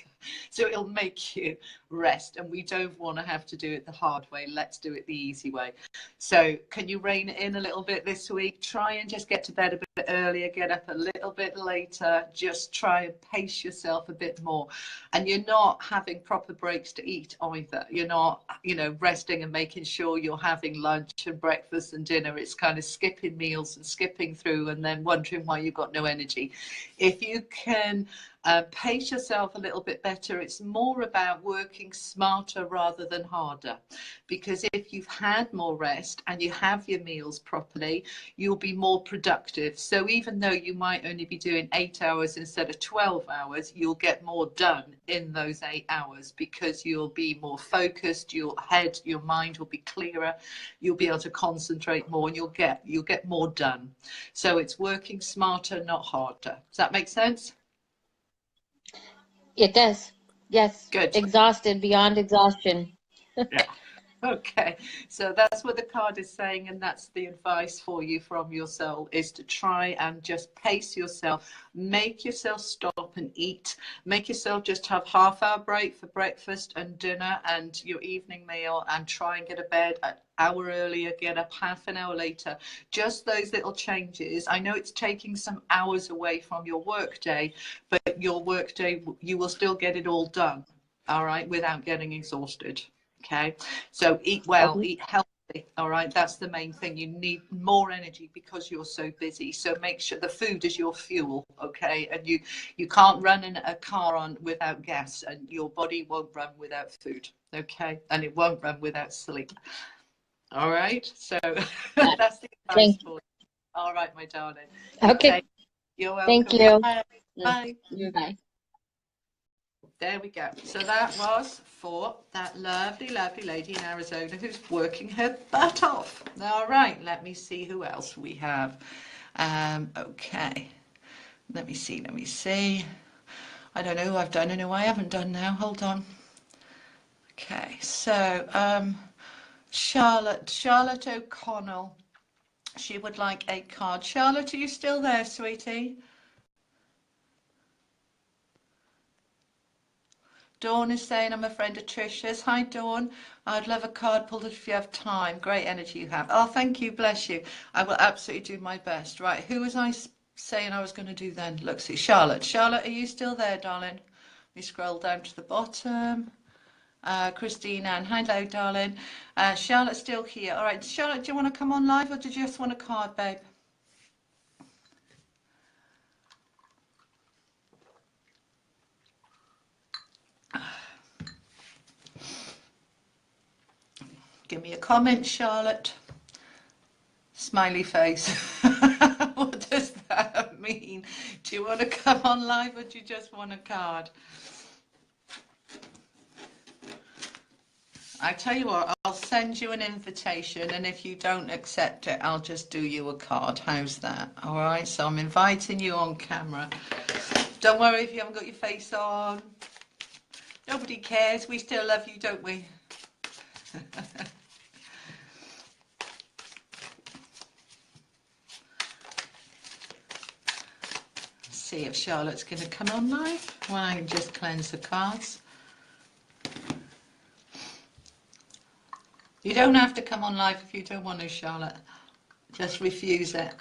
So it'll make you rest, and we don't want to have to do it the hard way. Let's do it the easy way. So can you rein it in a little bit this week? Try and just get to bed a bit earlier, get up a little bit later, just try and pace yourself a bit more. And you're not having proper breaks to eat either. You're not, you know, resting and making sure you're having lunch and breakfast and dinner. It's kind of skipping meals and skipping through and then wondering why you've got no energy. If you can pace yourself a little bit better, it's more about working smarter rather than harder. Because if you've had more rest and you have your meals properly, you'll be more productive. So even though you might only be doing 8 hours instead of 12 hours, you'll get more done in those 8 hours, because you'll be more focused, your head, your mind will be clearer, you'll be able to concentrate more, and you'll get more done. So it's working smarter, not harder. Does that make sense? It does. Yes. Good. Exhausted beyond exhaustion. Yeah. Okay, so that's what the card is saying, and that's the advice for you from your soul, is to try and just pace yourself, make yourself stop and eat, make yourself just have half-hour break for breakfast and dinner and your evening meal, and try and get to bed an hour earlier, get up half an hour later. Just those little changes. I know it's taking some hours away from your work day, but your work day, you will still get it all done, all right, without getting exhausted. Okay, so eat well, eat healthy. All right, that's the main thing. You need more energy because you're so busy. So make sure the food is your fuel. Okay, and you can't run in a car on without gas, and your body won't run without food. Okay, and it won't run without sleep. All right, so that's the advice for you. All right, my darling. Okay. You're welcome. Thank you. Bye. Bye. Bye. There we go. So that was for that lovely, lovely lady in Arizona who's working her butt off. All right, let me see who else we have. Okay, let me see. I don't know who I've done and who I haven't done now. Hold on. Okay, so Charlotte O'Connell. She would like a card. Charlotte, are you still there, sweetie? Dawn is saying, I'm a friend of Trisha's. Hi, Dawn. I'd love a card pulled if you have time. Great energy you have. Oh, thank you. Bless you. I will absolutely do my best. Right, who was I saying I was going to do then? Look, see, Charlotte. Charlotte, are you still there, darling? Let me scroll down to the bottom. Christine Ann. Hello, darling. Charlotte's still here. All right, Charlotte, do you want to come on live, or did you just want a card, babe? Give me a comment, Charlotte. Smiley face. What does that mean? Do you want to come on live, or do you just want a card? I tell you what, I'll send you an invitation, and if you don't accept it, I'll just do you a card. How's that? All right, so I'm inviting you on camera. Don't worry if you haven't got your face on. Nobody cares. We still love you, don't we? See if Charlotte's going to come on live. Well, I can just cleanse the cards. You don't have to come on live if you don't want to, Charlotte. Just refuse it.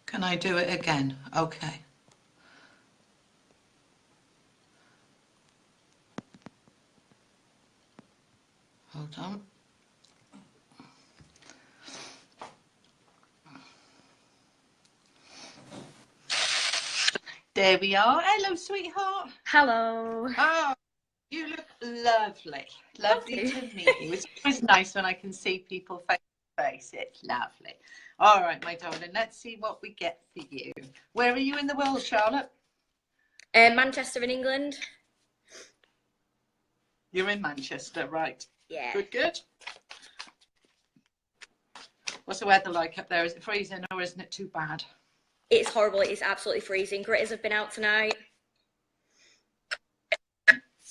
Can I do it again? Okay. Hold on. There we are. Hello, sweetheart. Hello. Oh, you look lovely. Lovely to meet you. It's always nice when I can see people face to face. It's lovely. All right, my darling, let's see what we get for you. Where are you in the world, Charlotte? Manchester in England. You're in Manchester, right? Yeah. Good, good. What's the weather like up there? Is it freezing or isn't it too bad? It's horrible. It's absolutely freezing. Gritters have been out tonight.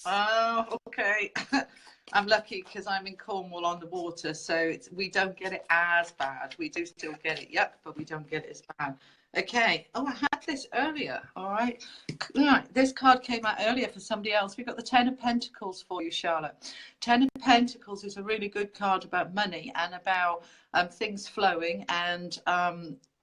Oh, okay. I'm lucky because I'm in Cornwall on the water, so we don't get it as bad. We do still get it, yep, but we don't get it as bad. Okay. Oh, I had this earlier. All right. Right. This card came out earlier for somebody else. We've got the Ten of Pentacles for you, Charlotte. Ten of Pentacles is a really good card about money and about things flowing and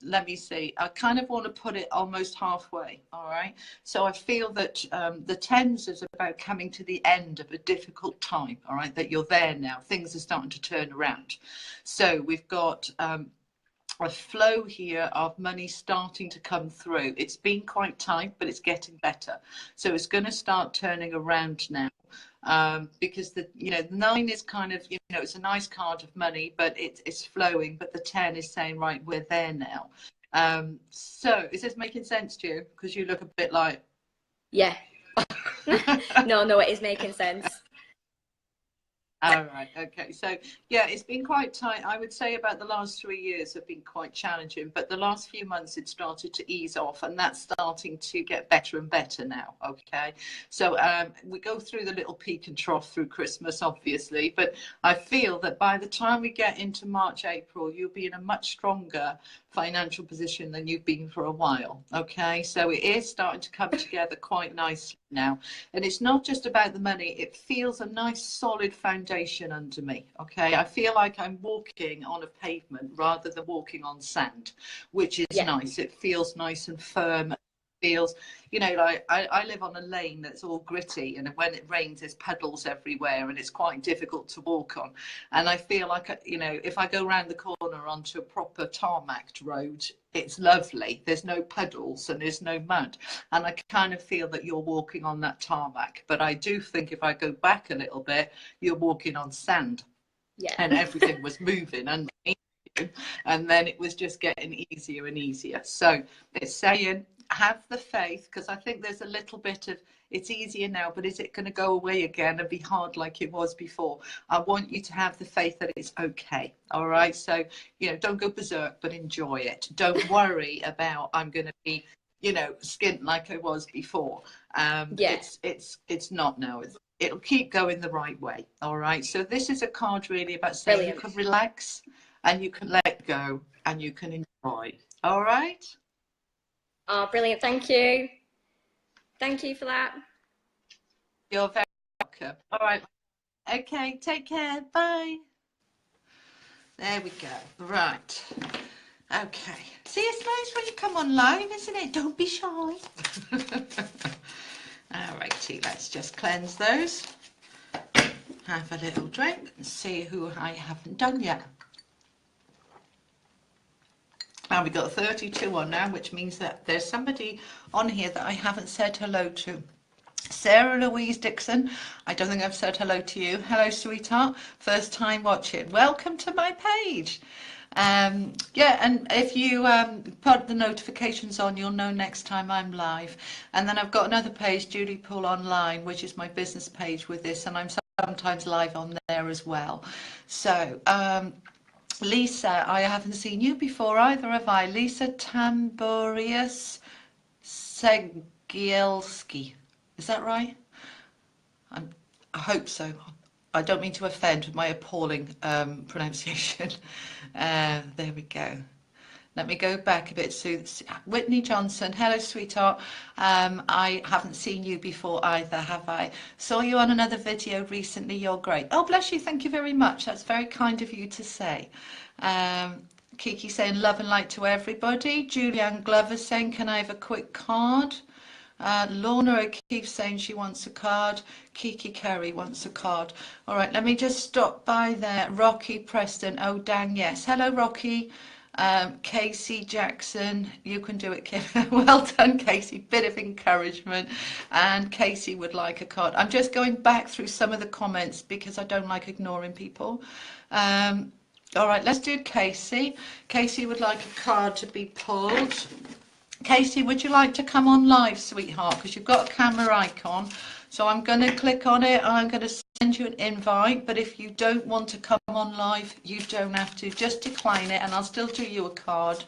let me see. I kind of want to put it almost halfway. All right. So I feel that the tens is about coming to the end of a difficult time. All right. That you're there now. Things are starting to turn around. So we've got a flow here of money starting to come through. It's been quite tight, but it's getting better. So it's going to start turning around now. Because the nine is kind of, it's a nice card of money, but it's flowing, but the 10 is saying, right, we're there now. So is this making sense to you? Because you look a bit like, yeah. No, it is making sense. All right. Okay. So, yeah, it's been quite tight. I would say about the last 3 years have been quite challenging, but the last few months it started to ease off, and that's starting to get better and better now. Okay. So we go through the little peak and trough through Christmas, obviously, but I feel that by the time we get into March, April, you'll be in a much stronger financial position than you've been for a while. Okay. So it is starting to come together quite nicely now. And it's not just about the money. It feels a nice solid foundation under me. Okay. I feel like I'm walking on a pavement rather than walking on sand, which is nice. It feels nice and firm. Feels, like I live on a lane that's all gritty, and when it rains there's puddles everywhere and it's quite difficult to walk on. And I feel like, if I go around the corner onto a proper tarmacked road, it's lovely. There's no puddles and there's no mud, and I kind of feel that you're walking on that tarmac. But I do think if I go back a little bit, you're walking on sand. And everything was moving underneath you, and then it was just getting easier and easier. So it's saying, have the faith, because I think there's a little bit of, it's easier now, but is it going to go away again and be hard like it was before? I want you to have the faith that it's okay. All right. So, don't go berserk, but enjoy it. Don't worry about, I'm going to be, skint like I was before. It's not now. It'll keep going the right way. All right. So this is a card really about saying you can relax and you can let go and you can enjoy. All right. Oh, brilliant. Thank you. Thank you for that. You're very welcome. All right. Okay. Take care. Bye. There we go. Right. Okay. See, it's nice when you come on live, isn't it? Don't be shy. All righty. Let's just cleanse those. Have a little drink and see who I haven't done yet. Now we've got 32 on now, which means that there's somebody on here that I haven't said hello to. Sarah Louise Dixon, I don't think I've said hello to you. Hello, sweetheart. First time watching. Welcome to my page. And if you put the notifications on, you'll know next time I'm live. And then I've got another page, Judy Poole Online, which is my business page with this, and I'm sometimes live on there as well. So Lisa, I haven't seen you before either, have I? Lisa Tamborius Segielski. Is that right? I hope so. I don't mean to offend with my appalling pronunciation. There we go. Let me go back a bit. So, Whitney Johnson, hello, sweetheart. I haven't seen you before either, have I? Saw you on another video recently. You're great. Oh, bless you. Thank you very much. That's very kind of you to say. Kiki saying love and light to everybody. Julianne Glover saying, can I have a quick card? Lorna O'Keefe saying she wants a card. Kiki Kerry wants a card. All right, let me just stop by there. Rocky Preston. Oh, dang, yes. Hello, Rocky. Casey Jackson, you can do it, Kim. Well done, Casey. Bit of encouragement. And Casey would like a card. I'm just going back through some of the comments because I don't like ignoring people. All right, let's do Casey. Casey would like a card to be pulled. Casey, would you like to come on live, sweetheart? Because you've got a camera icon. So I'm going to click on it and I'm going to send you an invite. But if you don't want to come on live, you don't have to. Just decline it and I'll still do you a card.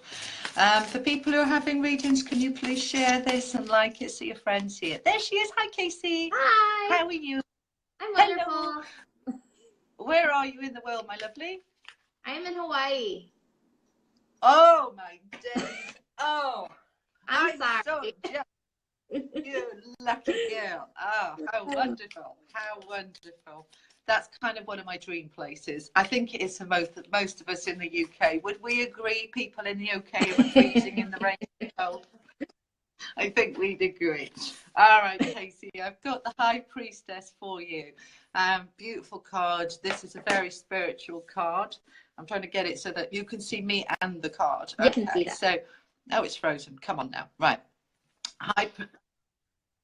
For people who are having readings, can you please share this and like it so your friends see it? There she is. Hi, Casey. Hi. How are you? I'm wonderful. Hello. Where are you in the world, my lovely? I'm in Hawaii. Oh, my days. Oh. I'm sorry. So jealous. You lucky girl. Oh, how wonderful. How wonderful. That's kind of one of my dream places. I think it is for most of us in the UK. Would we agree, people in the UK are freezing in the rain? I think we'd agree. All right, Casey, I've got the High Priestess for you. Beautiful card. This is a very spiritual card. I'm trying to get it so that you can see me and the card. Okay, you can see that. So, oh, it's frozen. Come on now. Right.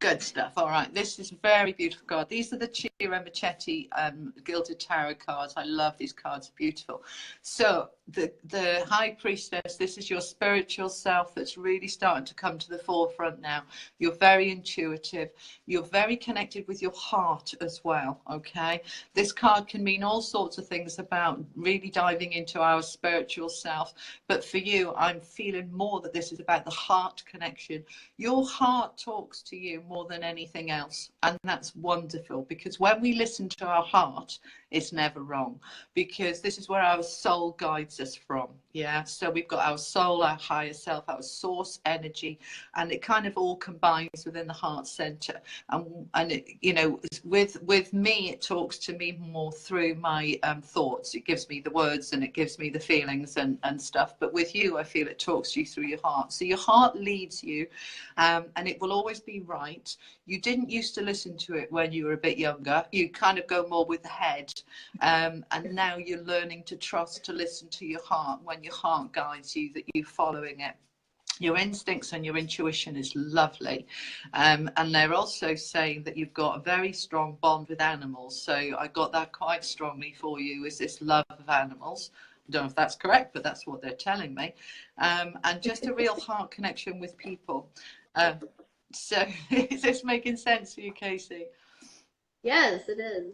Good stuff. All right. This is a very beautiful card. These are the Ciro Marchetti Gilded Tarot cards. I love these cards. Beautiful. So the High Priestess, this is your spiritual self that's really starting to come to the forefront now. You're very intuitive. You're very connected with your heart as well. Okay. This card can mean all sorts of things about really diving into our spiritual self. But for you, I'm feeling more that this is about the heart connection. Your heart talks to you more than anything else, and that's wonderful, because when we listen to our heart, it's never wrong, because this is where our soul guides us from. Yeah, so we've got our soul, our higher self, our source energy, and it kind of all combines within the heart center. And it, you know, with me, it talks to me more through my thoughts. It gives me the words and it gives me the feelings and stuff. But with you, I feel it talks to you through your heart. So your heart leads you, and it will always be right. You didn't used to listen to it when you were a bit younger. You kind of go more with the head, and now you're learning to trust, to listen to your heart. When your heart guides you, that you're following it. Your instincts and your intuition is lovely. And they're also saying that you've got a very strong bond with animals. So I got that quite strongly for you, is this love of animals. I don't know if that's correct, but that's what they're telling me. And just a real heart connection with people. So is this making sense to you, Casey? Yes, it is.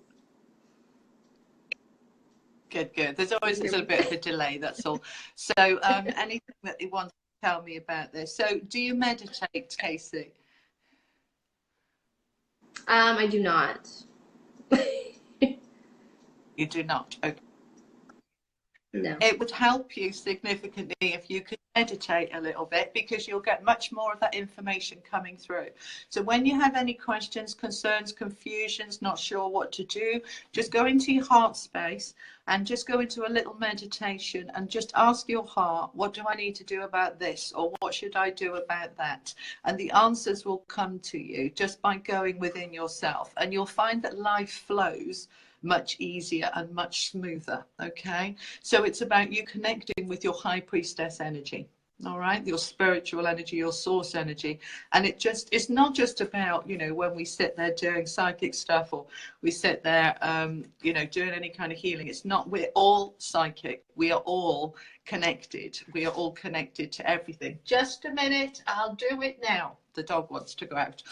Good, good. There's always a little bit of a delay, that's all. So anything that you want to tell me about this? So do you meditate, Casey? I do not. You do not? Okay. No. It would help you significantly if you could meditate a little bit, because you'll get much more of that information coming through. So when you have any questions, concerns, confusions, not sure what to do, just go into your heart space and just go into a little meditation and just ask your heart, what do I need to do about this? Or what should I do about that? And the answers will come to you just by going within yourself. And you'll find that life flows much easier and much smoother. Okay, so it's about you connecting with your High Priestess energy. All right, your spiritual energy, your source energy. And it's not just about, you know, when we sit there doing psychic stuff, or we sit there you know, doing any kind of healing. It's not, we're all psychic, we are all connected, we are all connected to everything. Just a minute, I'll do it now. The dog wants to go out.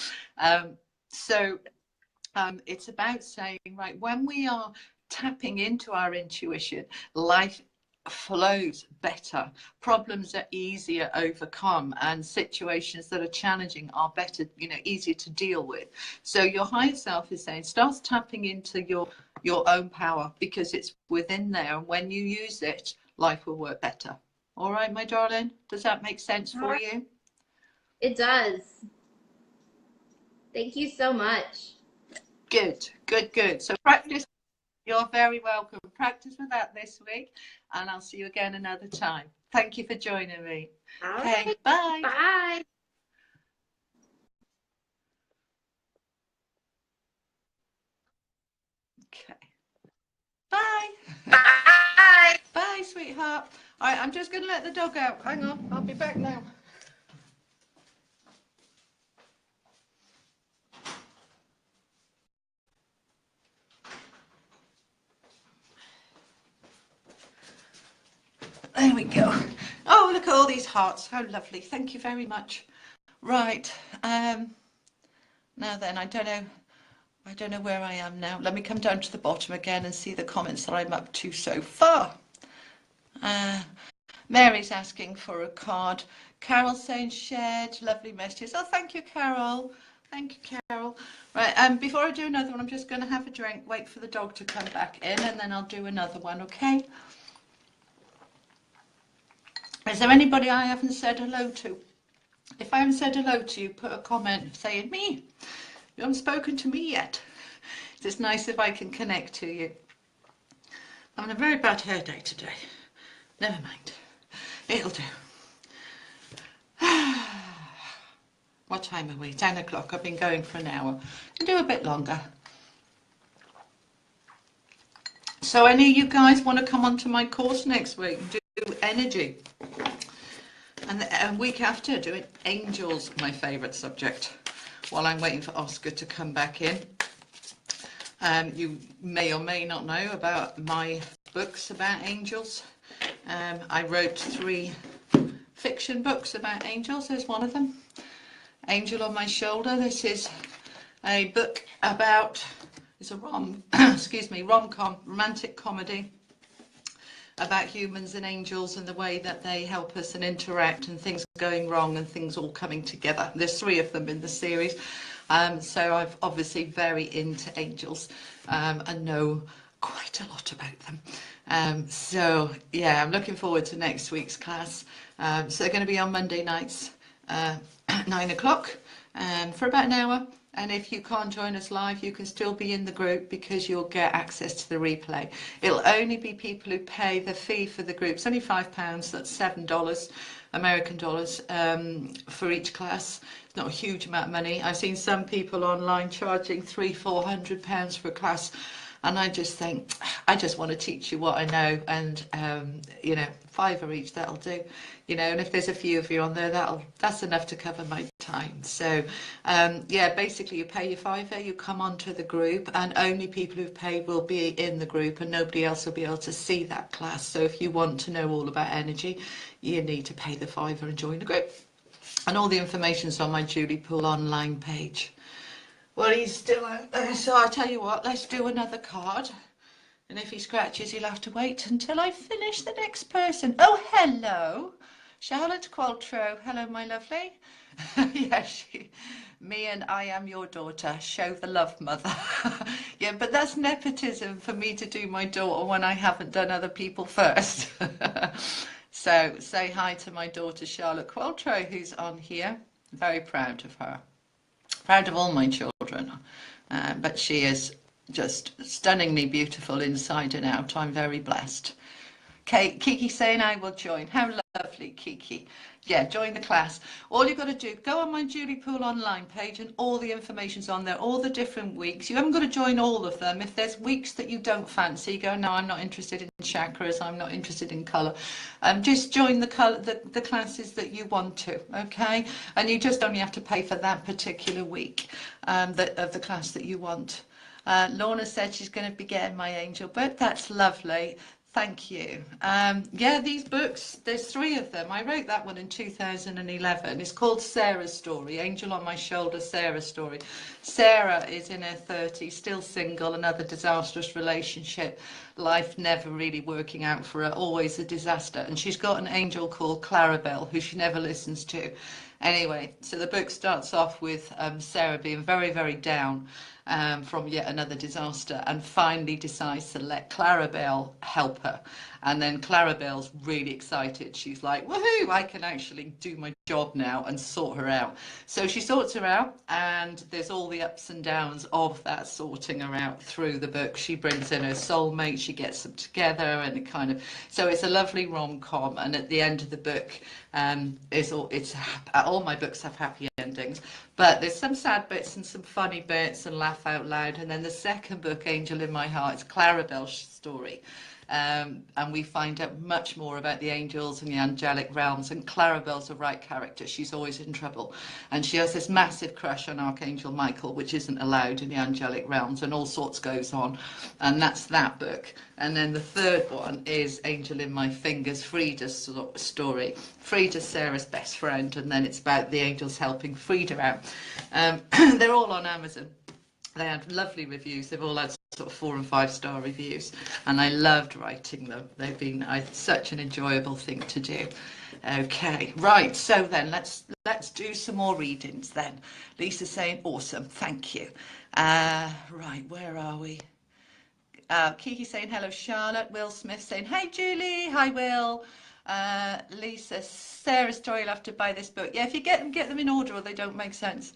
It's about saying, right, when we are tapping into our intuition, life flows better, problems are easier overcome, and situations that are challenging are better, easier to deal with. So your higher self is saying, start tapping into your own power, because it's within there, and when you use it, life will work better. All right, my darling, does that make sense for you? It does. Thank you so much. Good, good, good. So practice. You're very welcome. Practice with that this week, and I'll see you again another time. Thank you for joining me. All Okay, right. bye. Bye. Okay. Bye. Bye. Bye, sweetheart. All right, I'm just going to let the dog out. Hang on, I'll be back now. There we go. Oh, look at all these hearts. How lovely. Thank you very much. Right. Now then, I don't know where I am now. Let me come down to the bottom again and see the comments that I'm up to so far. Mary's asking for a card. Carol saying shared. Lovely messages. Oh, thank you, Carol. Thank you, Carol. Right, before I do another one, I'm just going to have a drink, wait for the dog to come back in, and then I'll do another one, okay? Is there anybody I haven't said hello to? If I haven't said hello to you, put a comment saying, me. You haven't spoken to me yet. It's just nice if I can connect to you. I'm having a very bad hair day today. Never mind. It'll do. What time are we? 10 o'clock. I've been going for an hour. I'll do a bit longer. So any of you guys want to come onto my course next week and do energy? And the week after, doing angels, my favourite subject, while I'm waiting for Oscar to come back in. You may or may not know about my books about angels. I wrote 3 fiction books about angels. There's one of them. Angel on My Shoulder. This is a book about, it's a rom-com, romantic comedy about humans and angels and the way that they help us and interact, and things going wrong and things all coming together. There's 3 of them in the series. So I'm obviously very into angels and know quite a lot about them. So yeah, I'm looking forward to next week's class. So they're going to be on Monday nights, 9 o'clock, for about an hour. And if you can't join us live, you can still be in the group, because you'll get access to the replay. It'll only be people who pay the fee for the group. It's only £5, that's $7 American dollars for each class. It's not a huge amount of money. I've seen some people online charging £300-400 for a class, and I just think, I just want to teach you what I know, and £5 each, that'll do. And if there's a few of you on there, that's enough to cover my time. So yeah, basically you pay your £5, you come onto the group, and only people who've paid will be in the group, and nobody else will be able to see that class. So if you want to know all about energy, you need to pay the £5 and join the group. And all the information's on my Julie Poole online page. Well, he's still out there, so I'll tell you what, let's do another card. And if he scratches, he'll have to wait until I finish the next person. Oh, hello, Charlotte Qualtrough. Hello, my lovely. Yes, me and I am your daughter. Show the love, mother. Yeah, but that's nepotism for me to do my daughter when I haven't done other people first. So say hi to my daughter, Charlotte Qualtrough, who's on here. Very proud of her. Proud of all my children. But she is just stunningly beautiful inside and out. I'm very blessed. Okay, Kiki saying I will join. How lovely, Kiki. Yeah, join the class. All you've got to do, go on my Julie Poole online page, and all the information's on there, all the different weeks. You haven't got to join all of them. If there's weeks that you don't fancy, you go, no, I'm not interested in chakras, I'm not interested in colour. Just join the classes that you want to, okay? And you just only have to pay for that particular week of the class that you want. Lorna said she's going to be getting my angel book. That's lovely. Thank you. Yeah, these books, there's 3 of them. I wrote that one in 2011. It's called Sarah's Story, Angel on My Shoulder, Sarah's Story. Sarah is in her 30s, still single, another disastrous relationship, life never really working out for her, always a disaster. And she's got an angel called Clarabelle, who she never listens to. Anyway, so the book starts off with Sarah being very, very down from yet another disaster, and finally decides to let Clarabelle help her. And then Clarabelle's really excited. She's like, woohoo, I can actually do my job now and sort her out. So she sorts her out, and there's all the ups and downs of that sorting her out through the book. She brings in her soulmate, she gets them together, and it kind of, so it's a lovely rom-com. And at the end of the book, all my books have happy endings, but there's some sad bits and some funny bits and laugh out loud. And then the second book, Angel in My Heart, is Clarabelle's story. And we find out much more about the angels and the angelic realms, and Clarabelle's a right character. She's always in trouble, and she has this massive crush on Archangel Michael, which isn't allowed in the angelic realms, and all sorts goes on. And that's that book. And then the third one is Angel in My Fingers, Frida's story. Frida's Sarah's best friend, and then it's about the angels helping Frida out. They're all on Amazon. They had lovely reviews. They've all had sort of 4 and 5 star reviews, and I loved writing them. They've been such an enjoyable thing to do. Okay, right, so then let's do some more readings then. Lisa's saying awesome, thank you. Right, where are we? Kiki saying hello, Charlotte. Will Smith saying hey, Julie. Hi, Will. Lisa, Sarah's story, you'll have to buy this book. Yeah, if you get them in order or they don't make sense.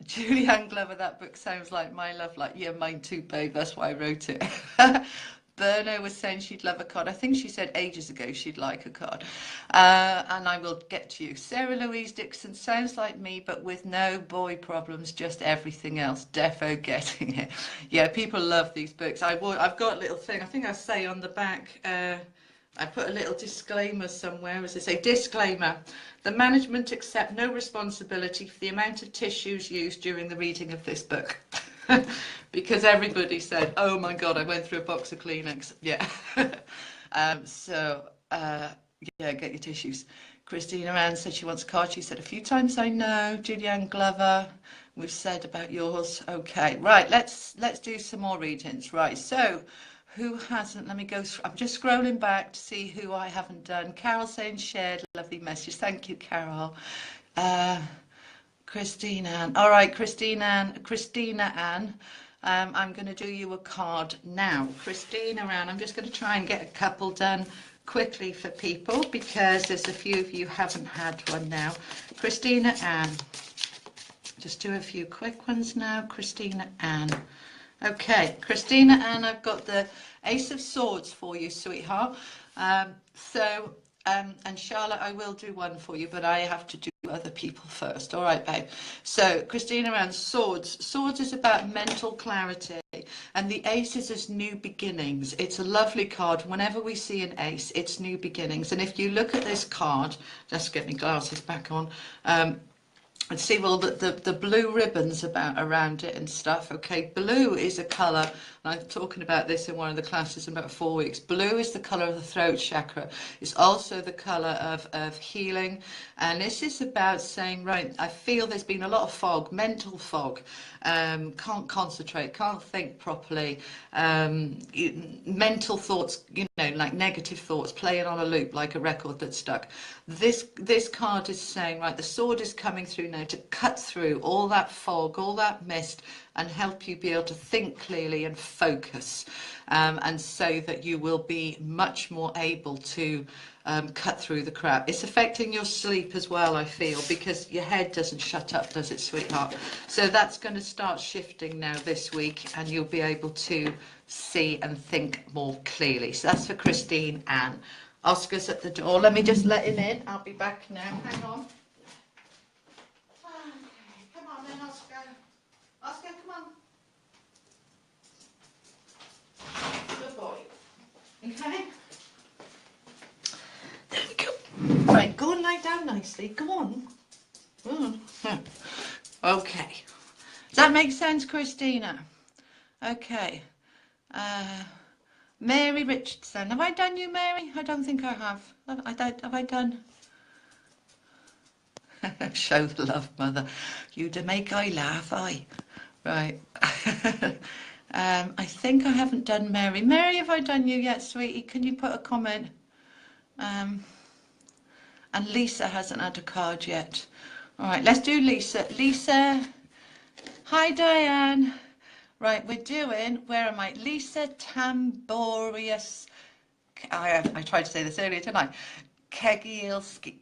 Julianne Glover, that book sounds like my love life. Yeah, mine too, babe. That's why I wrote it. Berno was saying she'd love a card. I think she said ages ago she'd like a card. And I will get to you. Sarah Louise Dixon, sounds like me, but with no boy problems, just everything else. Defo getting it. Yeah, people love these books. I've got a little thing. I think I say on the back, I put a little disclaimer somewhere, as I say, disclaimer. The management accept no responsibility for the amount of tissues used during the reading of this book. Because everybody said, oh my God, I went through a box of Kleenex. Yeah. Yeah, get your tissues. Christina Ann said she wants a card. She said a few times, I know. Julianne Glover, we've said about yours. Okay, right, let's do some more readings. Right, so who hasn't? Let me go through. I'm just scrolling back to see who I haven't done. Carol saying shared, lovely message. Thank you, Carol. Christina Ann. All right, Christina Ann. I'm going to do you a card now. Christina Ann, I'm just going to try and get a couple done quickly for people because there's a few of you haven't had one now. Christina Ann. Just do a few quick ones now. Christina Ann. Okay, Christina Ann, I've got the Ace of Swords for you, sweetheart. And Charlotte, I will do one for you, but I have to do other people first. All right, babe. So, Christina Ann, Swords. Swords is about mental clarity, and the Ace is as new beginnings. It's a lovely card. Whenever we see an Ace, it's new beginnings. And if you look at this card, just get my glasses back on. And see all the blue ribbons around it and stuff. Okay, blue is a colour, and I'm talking about this in one of the classes in about 4 weeks. Blue is the colour of the throat chakra. It's also the colour of healing, and this is about saying, right, I feel there's been a lot of fog, mental fog. Can't concentrate, can't think properly. Mental thoughts, like negative thoughts playing on a loop like a record that's stuck. This card is saying, right, the sword is coming through now to cut through all that fog, all that mist, and help you be able to think clearly and focus, and so that you will be much more able to cut through the crap. It's affecting your sleep as well, I feel, because your head doesn't shut up, does it, sweetheart? So that's going to start shifting now this week, and you'll be able to see and think more clearly. So that's for Christine Ann. Oscar's at the door. Let me just let him in. I'll be back now. Hang on. Okay, come on then, Oscar. Oscar, come on. Good boy. Okay. There we go. Right, go and lie down nicely. Go on. Okay. Does that make sense, Christina? Okay. Mary Richardson. Have I done you, Mary? I don't think I have. Have I done? Show the love, mother. You to make I laugh, I. Right. I think I haven't done Mary. Mary, have I done you yet, sweetie? Can you put a comment? And Lisa hasn't had a card yet. All right, let's do Lisa. Lisa. Hi, Diane. Right, we're doing, where am I? Lisa Tamborius. I tried to say this earlier tonight. Kegielski.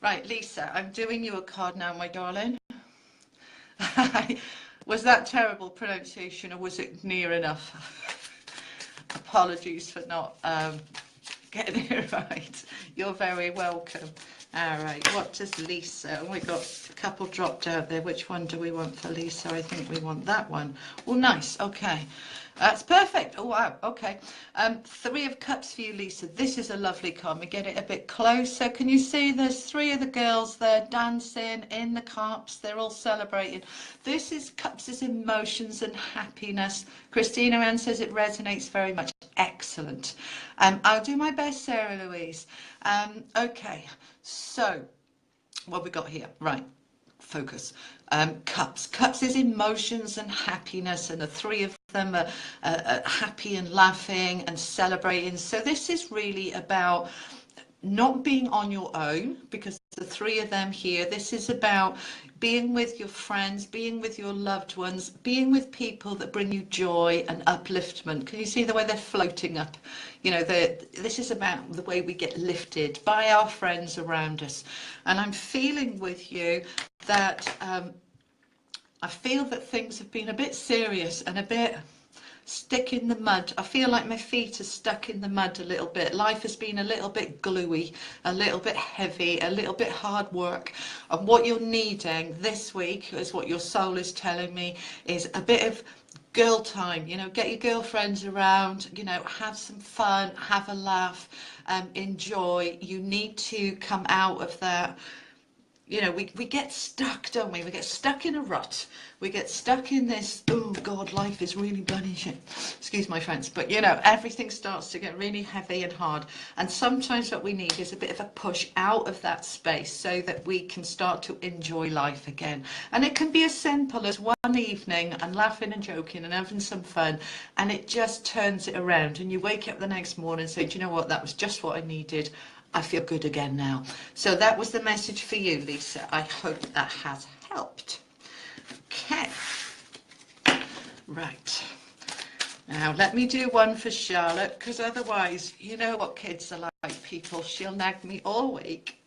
Right, Lisa, I'm doing you a card now, my darling. Was that terrible pronunciation, or was it near enough? Apologies for not getting it right. You're very welcome. All right, what does Lisa? Oh, we got a couple dropped out there. Which one do we want for Lisa? I think we want that one. Oh, nice. Okay. That's perfect. Oh, wow. Okay. 3 of Cups for you, Lisa. This is a lovely card. We get it a bit closer. Can you see there's 3 of the girls there dancing in the cups? They're all celebrating. This is Cups is emotions and happiness. Christina Ann says it resonates very much. Excellent. I'll do my best, Sarah Louise. Okay. So, what have we got here? Right. Focus. Cups. Cups is emotions and happiness, and the 3 of them are happy and laughing and celebrating. So this is really about not being on your own, because the 3 of them here, this is about being with your friends, being with your loved ones, being with people that bring you joy and upliftment. Can you see the way they're floating up? You know, this is about the way we get lifted by our friends around us. And I'm feeling with you that I feel that things have been a bit serious and a bit stick in the mud. I feel like my feet are stuck in the mud a little bit. Life has been a little bit gluey, a little bit heavy, a little bit hard work. And what you're needing this week, is what your soul is telling me, is a bit of girl time. You know, get your girlfriends around, you know, have some fun, have a laugh, enjoy. You need to come out of that. You know, we get stuck, don't we? We get stuck in a rut. We get stuck in this, oh God, life is really bloody shit. Excuse my French, but you know, everything starts to get really heavy and hard. And sometimes what we need is a bit of a push out of that space so that we can start to enjoy life again. And it can be as simple as one evening and laughing and joking and having some fun, and it just turns it around. And you wake up the next morning and say, do you know what, that was just what I needed. I feel good again now. So that was the message for you, Lisa. I hope that has helped. Okay. Right. Now let me do one for Charlotte, because otherwise, you know what kids are like, people. She'll nag me all week.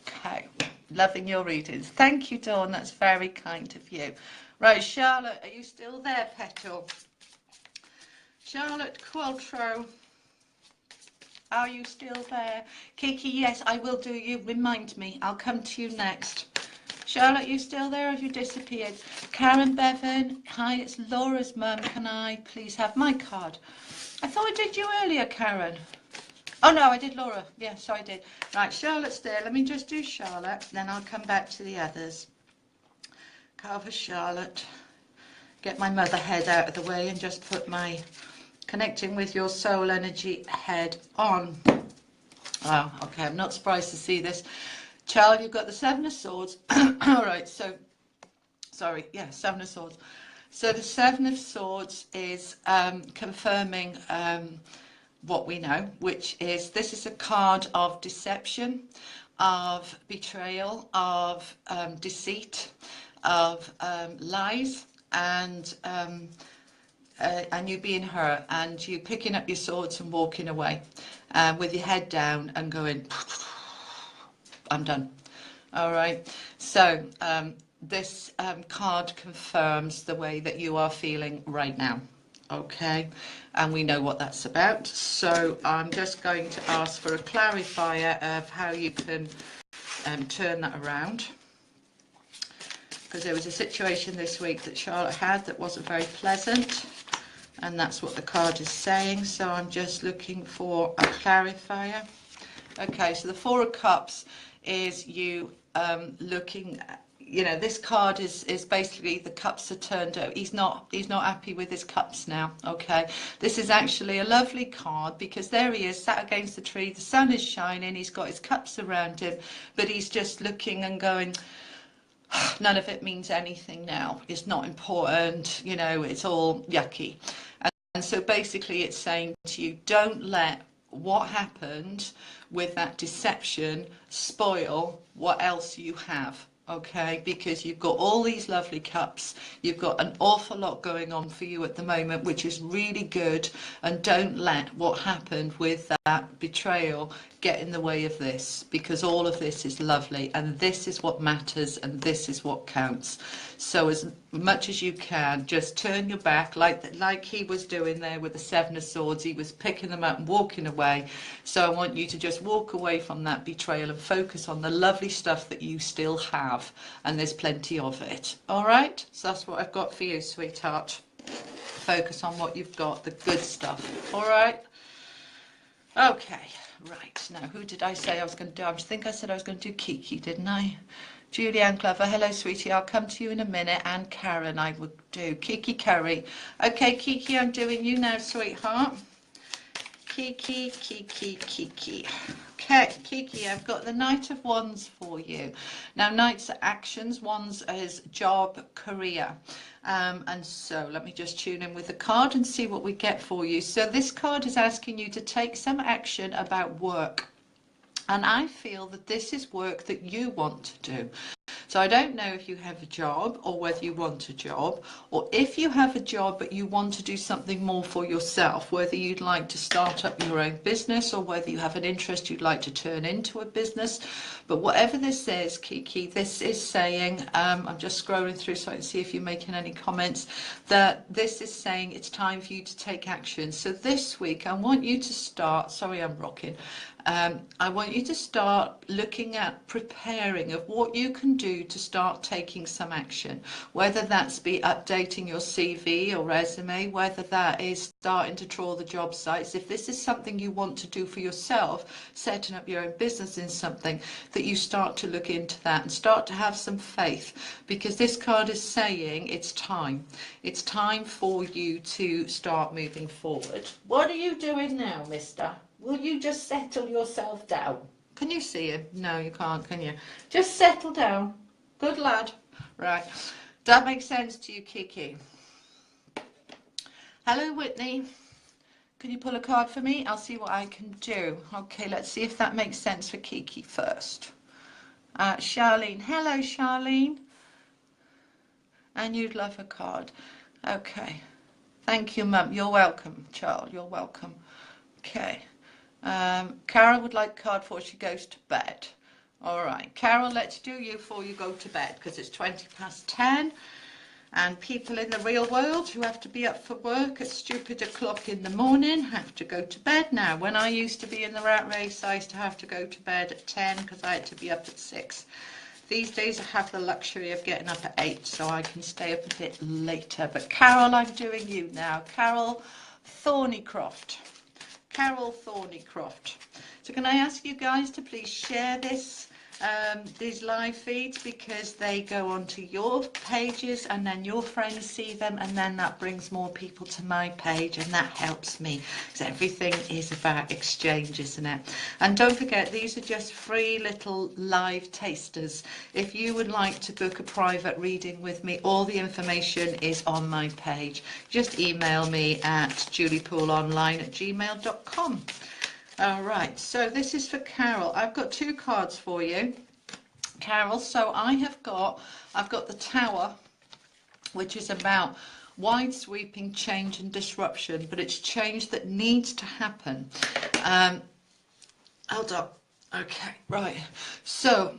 Okay. Loving your readings. Thank you, Dawn. That's very kind of you. Right, Charlotte, are you still there, Petal? Charlotte Qualtrough. Are you still there? Kiki, yes, I will do you. Remind me. I'll come to you next. Charlotte, you still there, or have you disappeared? Karen Bevan, hi, it's Laura's mum. Can I please have my card? I thought I did you earlier, Karen. Oh, no, I did Laura. Yes, so I did. Right, Charlotte's there. Let me just do Charlotte, then I'll come back to the others. Card for Charlotte. Get my mother head out of the way and just put my connecting with your soul energy head on. Oh, okay, I'm not surprised to see this. Child, you've got the 7 of Swords. All right, so, sorry, yeah, 7 of Swords. So the 7 of Swords is confirming what we know, which is this is a card of deception, of betrayal, of deceit, of lies, and you being her, and you picking up your swords and walking away with your head down and going, I'm done. All right. So this card confirms the way that you are feeling right now. Okay. And we know what that's about. So I'm just going to ask for a clarifier of how you can turn that around. Because there was a situation this week that Charlotte had that wasn't very pleasant. And that's what the card is saying. So I'm just looking for a clarifier. Okay, so the 4 of Cups is you looking at, you know, this card is basically the cups are turned out. He's not happy with his cups now. Okay, this is actually a lovely card because there he is sat against the tree, the sun is shining, he's got his cups around him, but he's just looking and going, none of it means anything now, it's not important, you know, it's all yucky. And so basically it's saying to you, don't let what happened with that deception spoil what else you have. Okay, because you've got all these lovely cups, you've got an awful lot going on for you at the moment, which is really good, and don't let what happened with that betrayal get in the way of this, because all of this is lovely, and this is what matters, and this is what counts. So as much as you can, just turn your back, like he was doing there with the Seven of Swords. He was picking them up and walking away. So I want you to just walk away from that betrayal and focus on the lovely stuff that you still have, and there's plenty of it. All right, so that's what I've got for you, sweetheart. Focus on what you've got, the good stuff. All right. Okay, right, now who did I say I was going to do? I think I said I was going to do Kiki, didn't I? Julianne Glover, hello sweetie, I'll come to you in a minute, and Karen I would do. Kiki Curry. Okay, Kiki, I'm doing you now, sweetheart. Kiki, Kiki, Kiki. Okay, Kiki, I've got the Knight of Wands for you. Now, Knights are actions, Wands is job, career. And so let me just tune in with the card and see what we get for you. So this card is asking you to take some action about work. And I feel that this is work that you want to do. So I don't know if you have a job or whether you want a job, or if you have a job but you want to do something more for yourself, whether you'd like to start up your own business or whether you have an interest you'd like to turn into a business. But whatever this is, Kiki, this is saying, I'm just scrolling through so I can see if you're making any comments, that this is saying it's time for you to take action. So this week I want you to start, sorry I'm rocking, I want you to start looking at preparing of what you can do to start taking some action, whether that's be updating your CV or resume, whether that is starting to trawl the job sites. If this is something you want to do for yourself, setting up your own business in something, that you start to look into that and start to have some faith, because this card is saying it's time. It's time for you to start moving forward. What are you doing now, mister? Will you just settle yourself down? Can you see him? No, you can't, can you? Just settle down. Good lad. Right. Does that make sense to you, Kiki? Hello, Whitney. Can you pull a card for me? I'll see what I can do. Okay, let's see if that makes sense for Kiki first. Charlene. Hello, Charlene. And you'd love a card. Okay. Thank you, Mum. You're welcome, child. You're welcome. Okay. Carol would like a card before she goes to bed. All right, Carol, let's do you before you go to bed, because it's 10:20, and people in the real world who have to be up for work at stupid o'clock in the morning have to go to bed now. When I used to be in the rat race, I used to have to go to bed at 10 because I had to be up at 6. These days I have the luxury of getting up at 8, so I can stay up a bit later. But Carol, I'm doing you now. Carol Thornycroft. Carol Thornycroft. So can I ask you guys to please share this, these live feeds, because they go onto your pages and then your friends see them, and then that brings more people to my page, and that helps me, because everything is about exchange, isn't it? And don't forget, these are just free little live tasters. If you would like to book a private reading with me, all the information is on my page. Just email me at juliepoolonline@gmail.com. All right, so this is for Carol. I've got 2 cards for you, Carol. So I've got the Tower, which is about wide sweeping change and disruption, but it's change that needs to happen. Hold on. Okay, right. So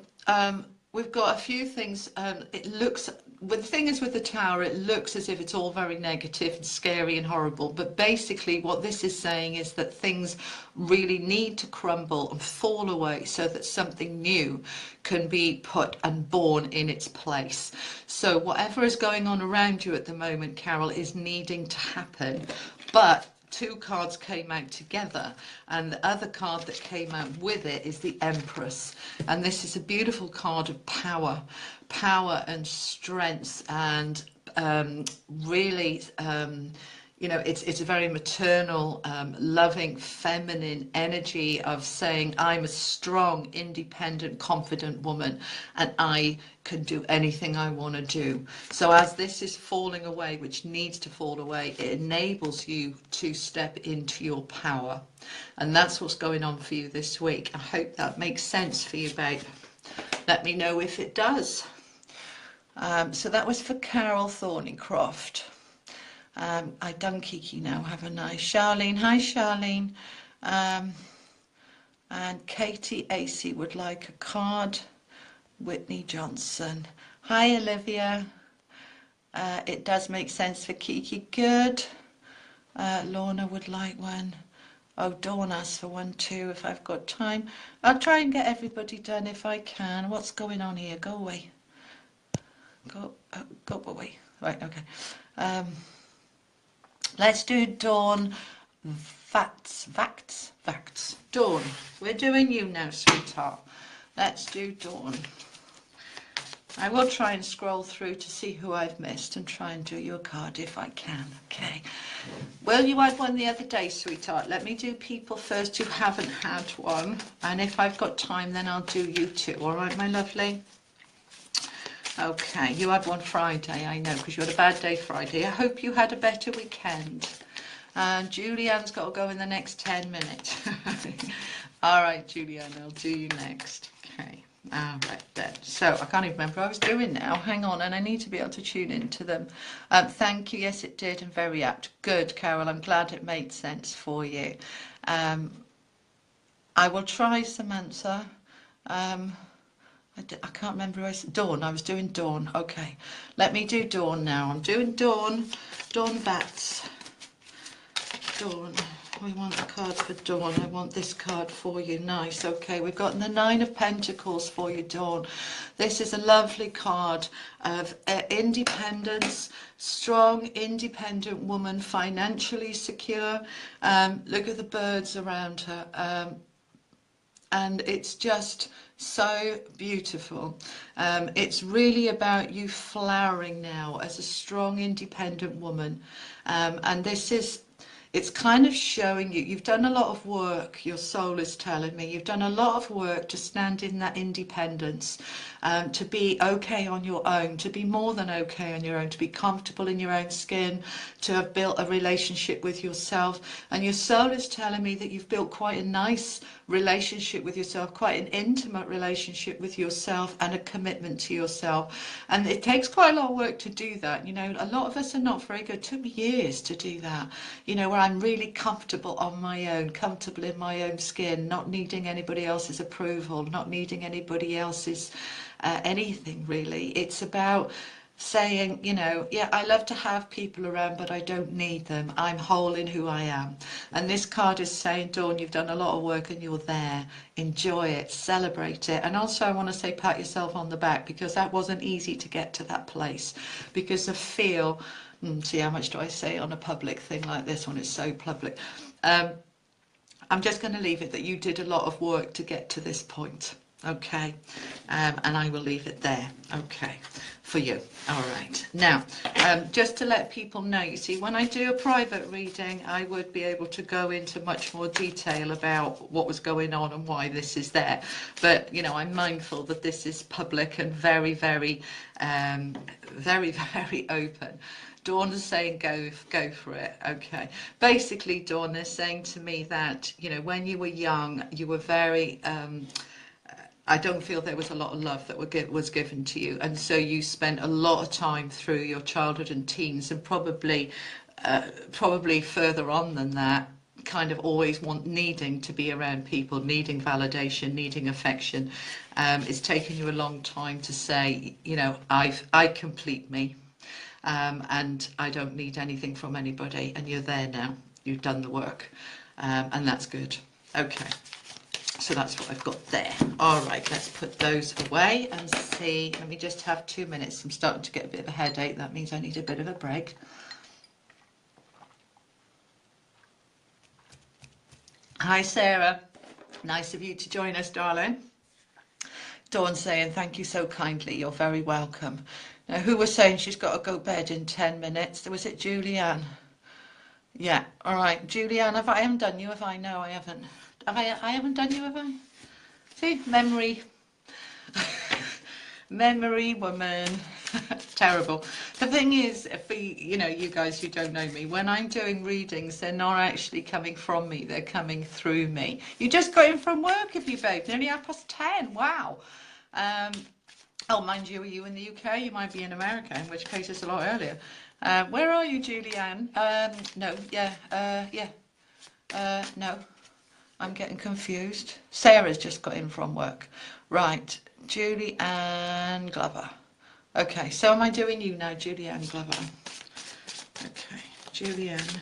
we've got a few things. It looks, the thing is with the Tower, it looks as if it's all very negative and scary and horrible, but basically what this is saying is that things really need to crumble and fall away so that something new can be put and born in its place. So whatever is going on around you at the moment, Carol, is needing to happen, but two cards came out together, and the other card that came out with it is the Empress. And this is a beautiful card of power and strength, and really, you know, it's a very maternal, loving, feminine energy of saying, I'm a strong, independent, confident woman, and I can do anything I want to do. So as this is falling away, which needs to fall away, it enables you to step into your power. And that's what's going on for you this week. I hope that makes sense for you, babe. Let me know if it does. So that was for Carol Thornycroft. I done Kiki now, haven't I? Charlene, hi Charlene. And Katie AC would like a card. Whitney Johnson. Hi Olivia. It does make sense for Kiki, good. Lorna would like one. Oh, Dawn asked for one too, if I've got time. I'll try and get everybody done if I can. What's going on here? Go away. Go away. Right, okay. Let's do Dawn Facts. Dawn, we're doing you now, sweetheart. Let's do Dawn. I will try and scroll through to see who I've missed and try and do you a card if I can. Okay. Well, you had one the other day, sweetheart. Let me do people first who haven't had one. And if I've got time, then I'll do you too. All right, my lovely? Okay, you had one Friday, I know, because you had a bad day Friday. I hope you had a better weekend. And Julianne's got to go in the next 10 minutes. All right, Julianne, I'll do you next. Okay, all right then. So I can't even remember what I was doing now. Hang on, and I need to be able to tune into them. Thank you. Yes, it did, and very apt. Good, Carol. I'm glad it made sense for you. I will try Samantha. I can't remember who I said. Dawn. I was doing Dawn. Okay, let me do Dawn now. I'm doing Dawn. Dawn Bats. Dawn. We want a card for Dawn. I want this card for you. Nice. Okay, we've got the Nine of Pentacles for you, Dawn. This is a lovely card of independence, strong, independent woman, financially secure. Look at the birds around her. And it's just so beautiful. It's really about you flowering now as a strong, independent woman. And this is, it's kind of showing you, you've done a lot of work, your soul is telling me, you've done a lot of work to stand in that independence, to be okay on your own, to be more than okay on your own, to be comfortable in your own skin, to have built a relationship with yourself. And your soul is telling me that you've built quite a nice relationship with yourself, quite an intimate relationship with yourself, and a commitment to yourself. And it takes quite a lot of work to do that. You know, a lot of us are not very good. It took me years to do that, you know, where I'm really comfortable on my own, comfortable in my own skin, not needing anybody else's approval, not needing anybody else's anything really. It's about saying, you know, yeah, I love to have people around, but I don't need them. I'm whole in who I am. And this card is saying, Dawn, you've done a lot of work and you're there. Enjoy it, celebrate it. And also I want to say, pat yourself on the back, because that wasn't easy to get to that place, because of feel. See, how much do I say on a public thing like this when it's so public? I'm just going to leave it that you did a lot of work to get to this point. Okay, and I will leave it there. Okay, for you. All right. Now, just to let people know, you see, when I do a private reading, I would be able to go into much more detail about what was going on and why this is there. But, you know, I'm mindful that this is public and very, very, very, very open. Dawn is saying go for it. Okay. Basically, Dawn is saying to me that, you know, when you were young, you were very... I don't feel there was a lot of love that was given to you, and so you spent a lot of time through your childhood and teens, and probably further on than that, kind of always needing to be around people, needing validation, needing affection. It's taken you a long time to say, you know, I complete me, and I don't need anything from anybody. And you're there now. You've done the work, and that's good. Okay. So that's what I've got there. All right, let's put those away and see. Let me just have 2 minutes. I'm starting to get a bit of a headache. That means I need a bit of a break. Hi, Sarah. Nice of you to join us, darling. Dawn saying, thank you so kindly. You're very welcome. Now, who was saying she's got to go bed in 10 minutes? Was it Julianne? Yeah, all right. Julianne, I haven't done you, have I? No, I haven't. I haven't done you, have I? See, memory. Memory woman. Terrible. The thing is, for you guys who don't know me, when I'm doing readings, they're not actually coming from me, they're coming through me. You just got in from work, have you, babe? Nearly 10:30. Wow. Oh, mind you, are you in the UK? You might be in America, in which case it's a lot earlier. Where are you, Julianne? No, no. I'm getting confused. Sarah's just got in from work. Right, Julianne Glover. Okay, so am I doing you now, Julianne Glover? Okay, Julianne.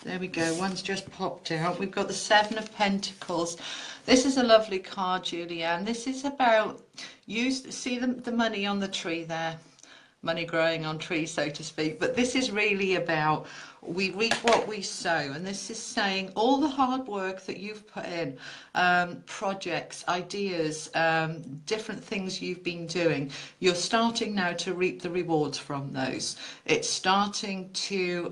There we go, one's just popped out. We've got the Seven of Pentacles. This is a lovely card, Julianne. This is about, see the money on the tree there? Money growing on trees, so to speak. But this is really about, we reap what we sow. And this is saying all the hard work that you've put in, projects, ideas, different things you've been doing, you're starting now to reap the rewards from those. It's starting to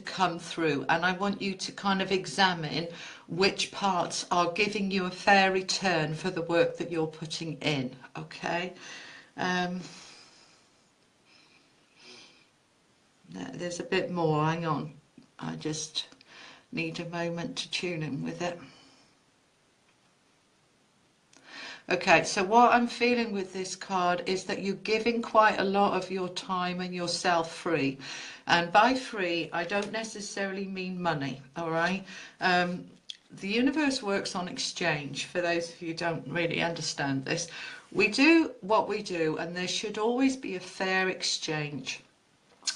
come through, and I want you to kind of examine which parts are giving you a fair return for the work that you're putting in. Okay, there's a bit more, hang on, I just need a moment to tune in with it. Okay, so what I'm feeling with this card is that you're giving quite a lot of your time and yourself free. And by free, I don't necessarily mean money, all right? The universe works on exchange. For those of you who don't really understand this, we do what we do, and there should always be a fair exchange.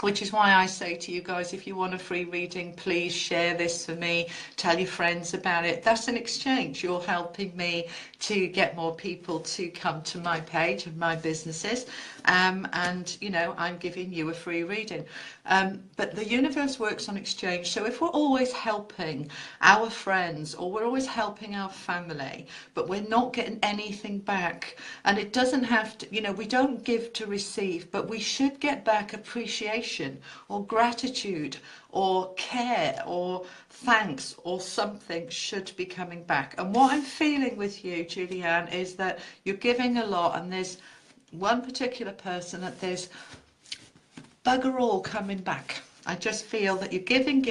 Which is why I say to you guys, if you want a free reading, please share this for me, tell your friends about it. That's an exchange. You're helping me to get more people to come to my page and my businesses, and I'm giving you a free reading. But the universe works on exchange. So if we're always helping our friends, or we're always helping our family, but we're not getting anything back, and it doesn't have to, we don't give to receive, but we should get back appreciation or gratitude or care or thanks, or something should be coming back. And what I'm feeling with you, Julianne, is that you're giving a lot, and there's one particular person that there's bugger all coming back. I just feel that you're giving,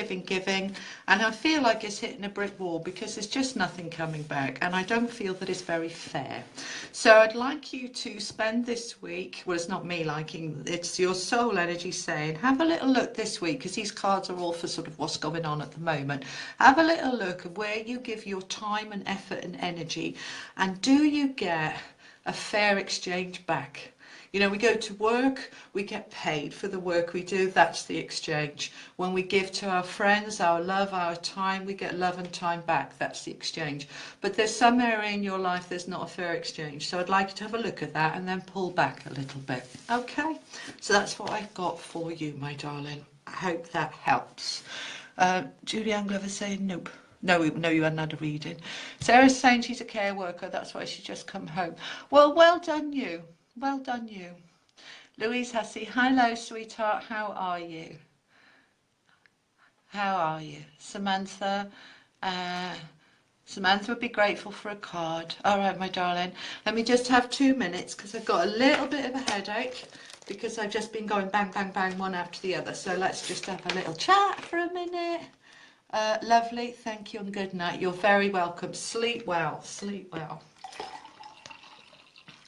and I feel like it's hitting a brick wall because there's just nothing coming back, and I don't feel that it's very fair. So I'd like you to spend this week, well, it's not me liking, it's your soul energy saying, have a little look this week, because these cards are all for sort of what's going on at the moment. Have a little look at where you give your time and effort and energy, and do you get a fair exchange back? We go to work, we get paid for the work we do, that's the exchange. When we give to our friends, our love, our time, we get love and time back, that's the exchange. But there's some area in your life there's not a fair exchange, so I'd like you to have a look at that and then pull back a little bit. Okay, so that's what I've got for you, my darling. I hope that helps. Julianne Glover saying nope. No, you hadn't had a reading. Sarah's saying she's a care worker, that's why she's just come home. Well done you. Well done you. Louise Hussey, hello sweetheart, how are you? How are you? Samantha, Samantha would be grateful for a card. All right, my darling. Let me just have 2 minutes because I've got a little bit of a headache because I've just been going bang, bang, bang, one after the other. So let's just have a little chat for a minute. Lovely, thank you and good night. You're very welcome. Sleep well, sleep well.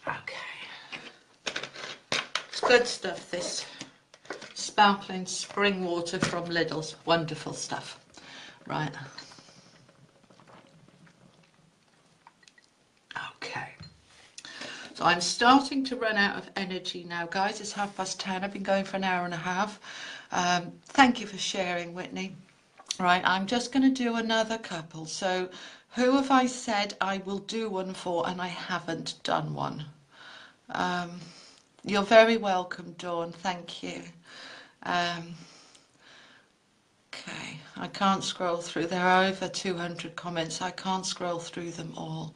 Okay. It's good stuff, this sparkling spring water from Lidl's. Wonderful stuff. Right. Okay. So I'm starting to run out of energy now, guys. It's 10:30. I've been going for an hour and a half. Thank you for sharing, Whitney. Right, I'm just going to do another couple. So who have I said I will do one for and I haven't done one? You're very welcome, Dawn. Thank you. Okay, I can't scroll through. There are over 200 comments. I can't scroll through them all.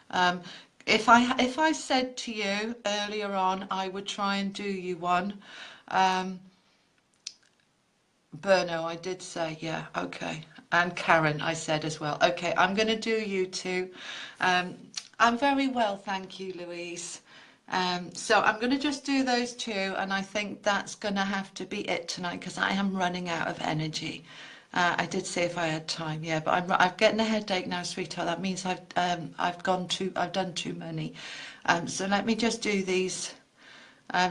Um, if I said to you earlier on, I would try and do you one. Berno, I did say, yeah, okay. And Karen, I said as well. Okay, I'm going to do you two. I'm very well, thank you, Louise. So I'm going to just do those two, and I think that's going to have to be it tonight because I am running out of energy. I did say if I had time, yeah, but I'm getting a headache now, sweetheart. That means I've done too many. So let me just do these.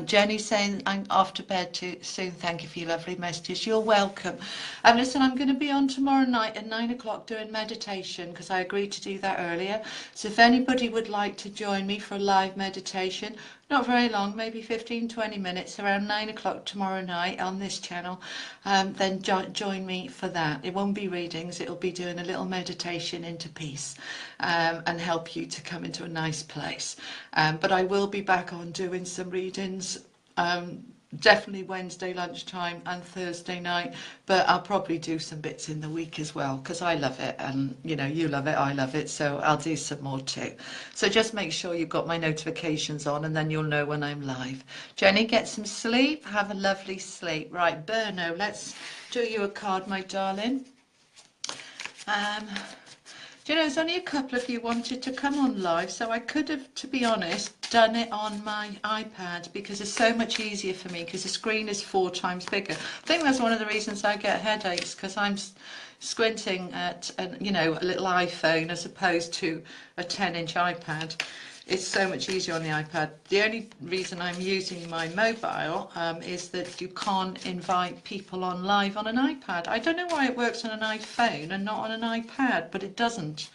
Jenny's saying I'm off to bed too soon. Thank you for your lovely messages. You're welcome. Listen, I'm going to be on tomorrow night at 9 o'clock doing meditation because I agreed to do that earlier. So if anybody would like to join me for a live meditation, not very long, maybe 15-20 minutes, around 9 o'clock tomorrow night on this channel, then join me for that. It won't be readings, it'll be doing a little meditation into peace and help you to come into a nice place. But I will be back on doing some readings, definitely Wednesday lunchtime and Thursday night, but I'll probably do some bits in the week as well because I love it, and you know, you love it, I love it, so I'll do some more too. So just make sure you've got my notifications on and then you'll know when I'm live. Jenny, get some sleep, have a lovely sleep. Right, Berno, let's do you a card, my darling. Do you know, there's only a couple of you wanted to come on live, so I could have, to be honest, done it on my iPad because it's so much easier for me because the screen is 4 times bigger. I think that's one of the reasons I get headaches because I'm squinting at a little iPhone as opposed to a 10-inch iPad. It's so much easier on the iPad. The only reason I'm using my mobile is that you can't invite people on live on an iPad. I don't know why it works on an iPhone and not on an iPad, but it doesn't.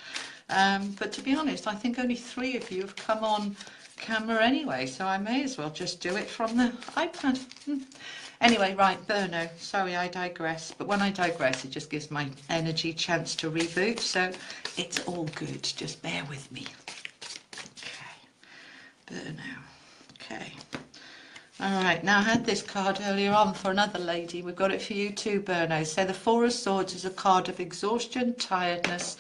But to be honest, I think only 3 of you have come on camera anyway, so I may as well just do it from the iPad. Anyway, right, Berno, sorry I digress, but when I digress it just gives my energy chance to reboot, so it's all good, just bear with me. Berno. Okay. All right, now I had this card earlier on for another lady. We've got it for you too, Berno. So the 4 of Swords is a card of exhaustion, tiredness,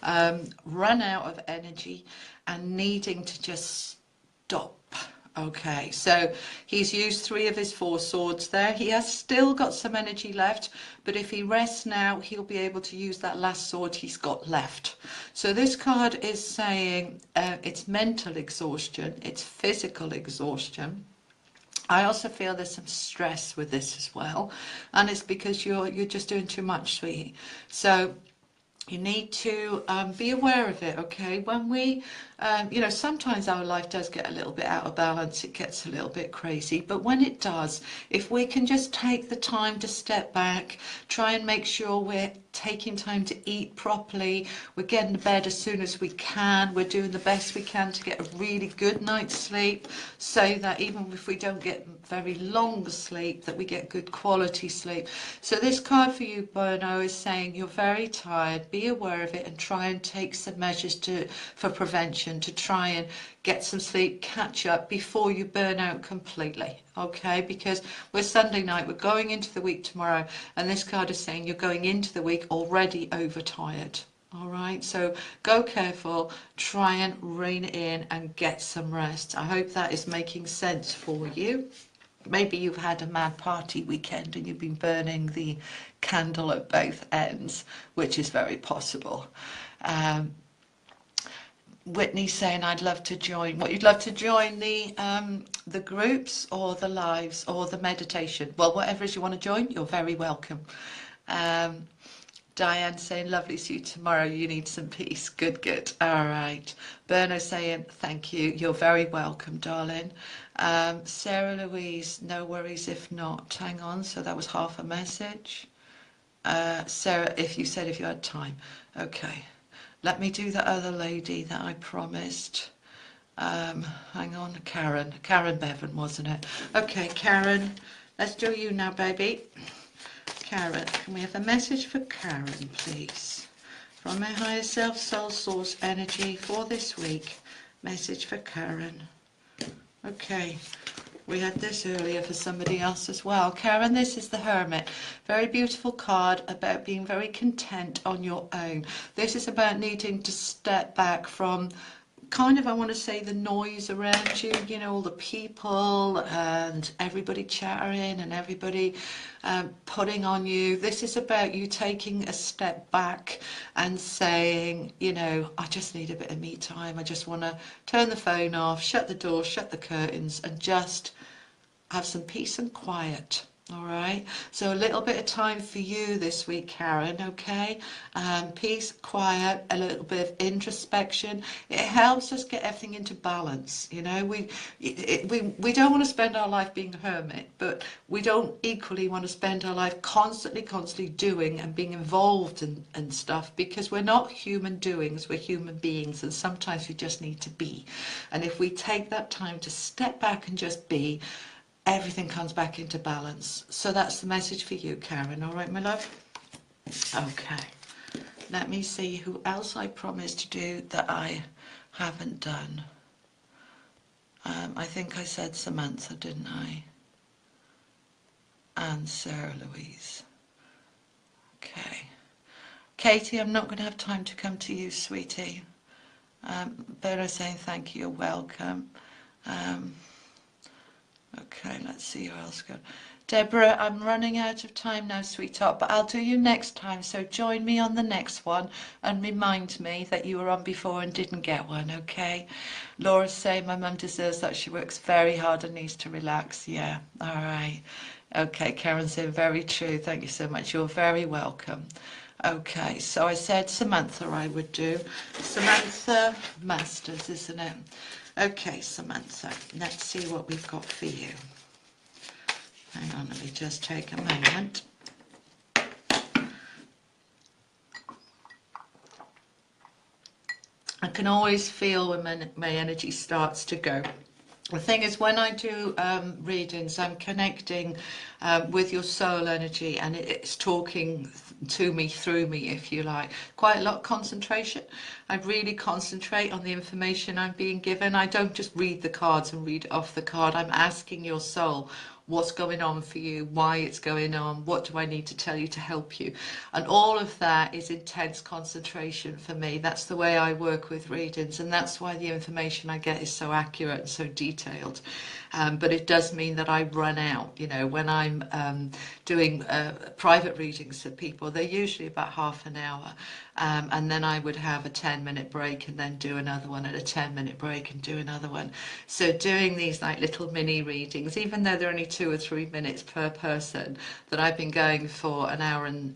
run out of energy and needing to just stop. Okay, so he's used 3 of his 4 swords there. He has still got some energy left, but if he rests now, he'll be able to use that last sword he's got left. So this card is saying it's mental exhaustion, it's physical exhaustion. I also feel there's some stress with this as well, and it's because you're just doing too much, sweetie. So you need to be aware of it, okay? When we, sometimes our life does get a little bit out of balance, it gets a little bit crazy, but when it does, if we can just take the time to step back, try and make sure we're taking time to eat properly, we're getting to bed as soon as we can, we're doing the best we can to get a really good night's sleep, so that even if we don't get very long sleep, that we get good quality sleep. So this card for you, Berno, is saying you're very tired, be aware of it and try and take some measures for prevention, to try and get some sleep, catch up before you burn out completely, okay? Because we're Sunday night, we're going into the week tomorrow, and this card is saying you're going into the week already overtired. All right, so go careful, try and rein it in and get some rest. I hope that is making sense for you. Maybe you've had a mad party weekend and you've been burning the candle at both ends, which is very possible. Whitney's saying I'd love to join. What, you'd love to join the groups or the lives or the meditation? Well, whatever it is you want to join, you're very welcome. Diane saying lovely to see you tomorrow. You need some peace. Good, good. All right. Berno saying thank you. You're very welcome, darling. Sarah Louise, no worries if not. Hang on. So that was half a message. Sarah, if you said if you had time. Okay. Let me do the other lady that I promised. Hang on, Karen Bevan, wasn't it? Okay, Karen, let's do you now, baby. Karen, can we have a message for Karen, please? From my higher self, soul, source, energy for this week. Message for Karen. Okay. We had this earlier for somebody else as well. Karen, this is the Hermit. Very beautiful card about being very content on your own. This is about needing to step back from kind of, I want to say, the noise around you, you know, all the people and everybody chattering and everybody putting on you. This is about you taking a step back and saying, you know, I just need a bit of me time. I just want to turn the phone off, shut the door, shut the curtains, and just have some peace and quiet. All right, so a little bit of time for you this week, Karen, okay? Peace, quiet, a little bit of introspection. It helps us get everything into balance, you know? We don't want to spend our life being a hermit, but we don't equally want to spend our life constantly doing and being involved in stuff, because we're not human doings, we're human beings, and sometimes we just need to be. And if we take that time to step back and just be, everything comes back into balance. So that's the message for you, Karen. All right, my love? Okay. Let me see who else I promised to do that I haven't done. I think I said Samantha, didn't I? And Sarah Louise. Okay. Katie, I'm not going to have time to come to you, sweetie. Vera saying thank you, you're welcome. Okay, let's see who else got. Deborah, I'm running out of time now, sweetheart, but I'll do you next time. So join me on the next one and remind me that you were on before and didn't get one, okay? Laura's saying my mum deserves that. She works very hard and needs to relax. Yeah, all right. Okay, Karen saying very true. Thank you so much. You're very welcome. Okay, so I said Samantha I would do. Samantha Masters, isn't it? Okay, Samantha, let's see what we've got for you. Hang on, let me just take a moment. I can always feel when my energy starts to go. The thing is, when I do readings, I'm connecting with your soul energy, and it's talking to me, through me, if you like. Quite a lot of concentration. I really concentrate on the information I'm being given. I don't just read the cards and read off the card. I'm asking your soul what's going on for you, why it's going on, what do I need to tell you to help you. And all of that is intense concentration for me. That's the way I work with readings, and that's why the information I get is so accurate and so detailed. But it does mean that I run out, you know, when I'm doing private readings for people. They're usually about half an hour, and then I would have a 10-minute break and then do another one, and a 10-minute break and do another one. So doing these like little mini readings, even though they're only 2 or 3 minutes per person, that I've been going for an hour and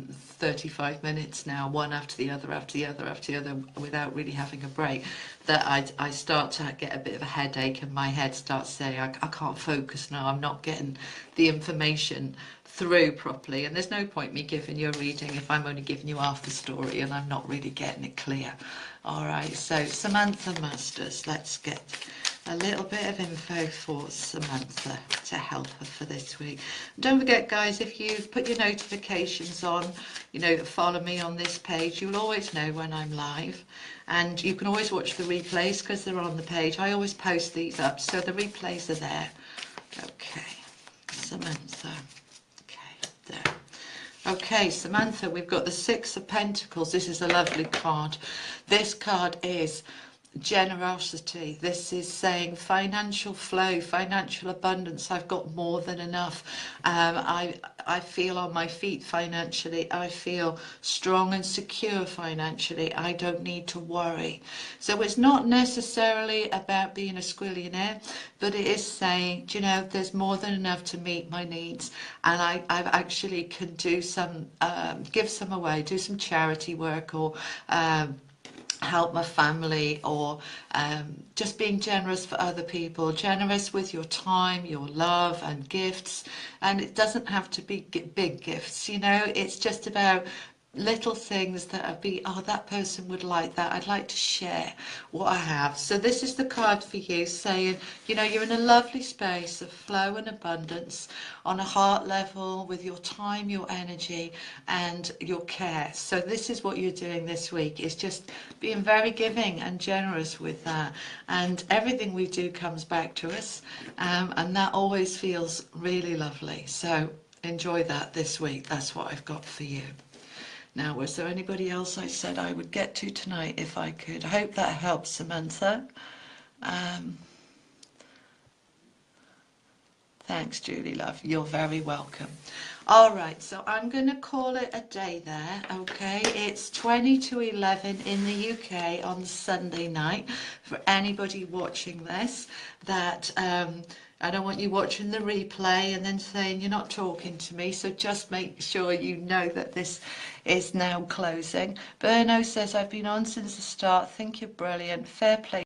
35 minutes now, one after the other, after the other, after the other, without really having a break, that I start to get a bit of a headache, and my head starts saying, I can't focus now, I'm not getting the information through properly. And there's no point me giving you a reading if I'm only giving you half the story and I'm not really getting it clear. All right, so Samantha Masters, let's get a little bit of info for Samantha to help her for this week. Don't forget, guys, if you've put your notifications on, you know, follow me on this page, you'll always know when I'm live. And you can always watch the replays because they're on the page. I always post these up, so the replays are there. Okay, Samantha. Okay, there. Okay, Samantha, we've got the Six of Pentacles. This is a lovely card. This card is generosity. This is saying financial flow, financial abundance. I've got more than enough. I feel on my feet financially. I feel strong and secure financially. I don't need to worry. So it's not necessarily about being a squillionaire, but it is saying, do you know, there's more than enough to meet my needs, and I actually can do some, give some away, do some charity work, or help my family, or just being generous for other people, generous with your time, your love and gifts. And it doesn't have to be big gifts, you know, it's just about little things that have been, oh, that person would like that. I'd like to share what I have. So this is the card for you saying, you know, you're in a lovely space of flow and abundance on a heart level with your time, your energy and your care. So this is what you're doing this week, is just being very giving and generous with that. And everything we do comes back to us. And that always feels really lovely. So enjoy that this week. That's what I've got for you. Now, was there anybody else I said I would get to tonight if I could? I hope that helps, Samantha. Thanks, Julie, love. You're very welcome. All right, so I'm going to call it a day there, okay? It's 20 to 11 in the UK on Sunday night. For anybody watching this, that I don't want you watching the replay and then saying you're not talking to me, so just make sure you know that this is now closing. Berno says, I've been on since the start. Think you're brilliant. Fair play.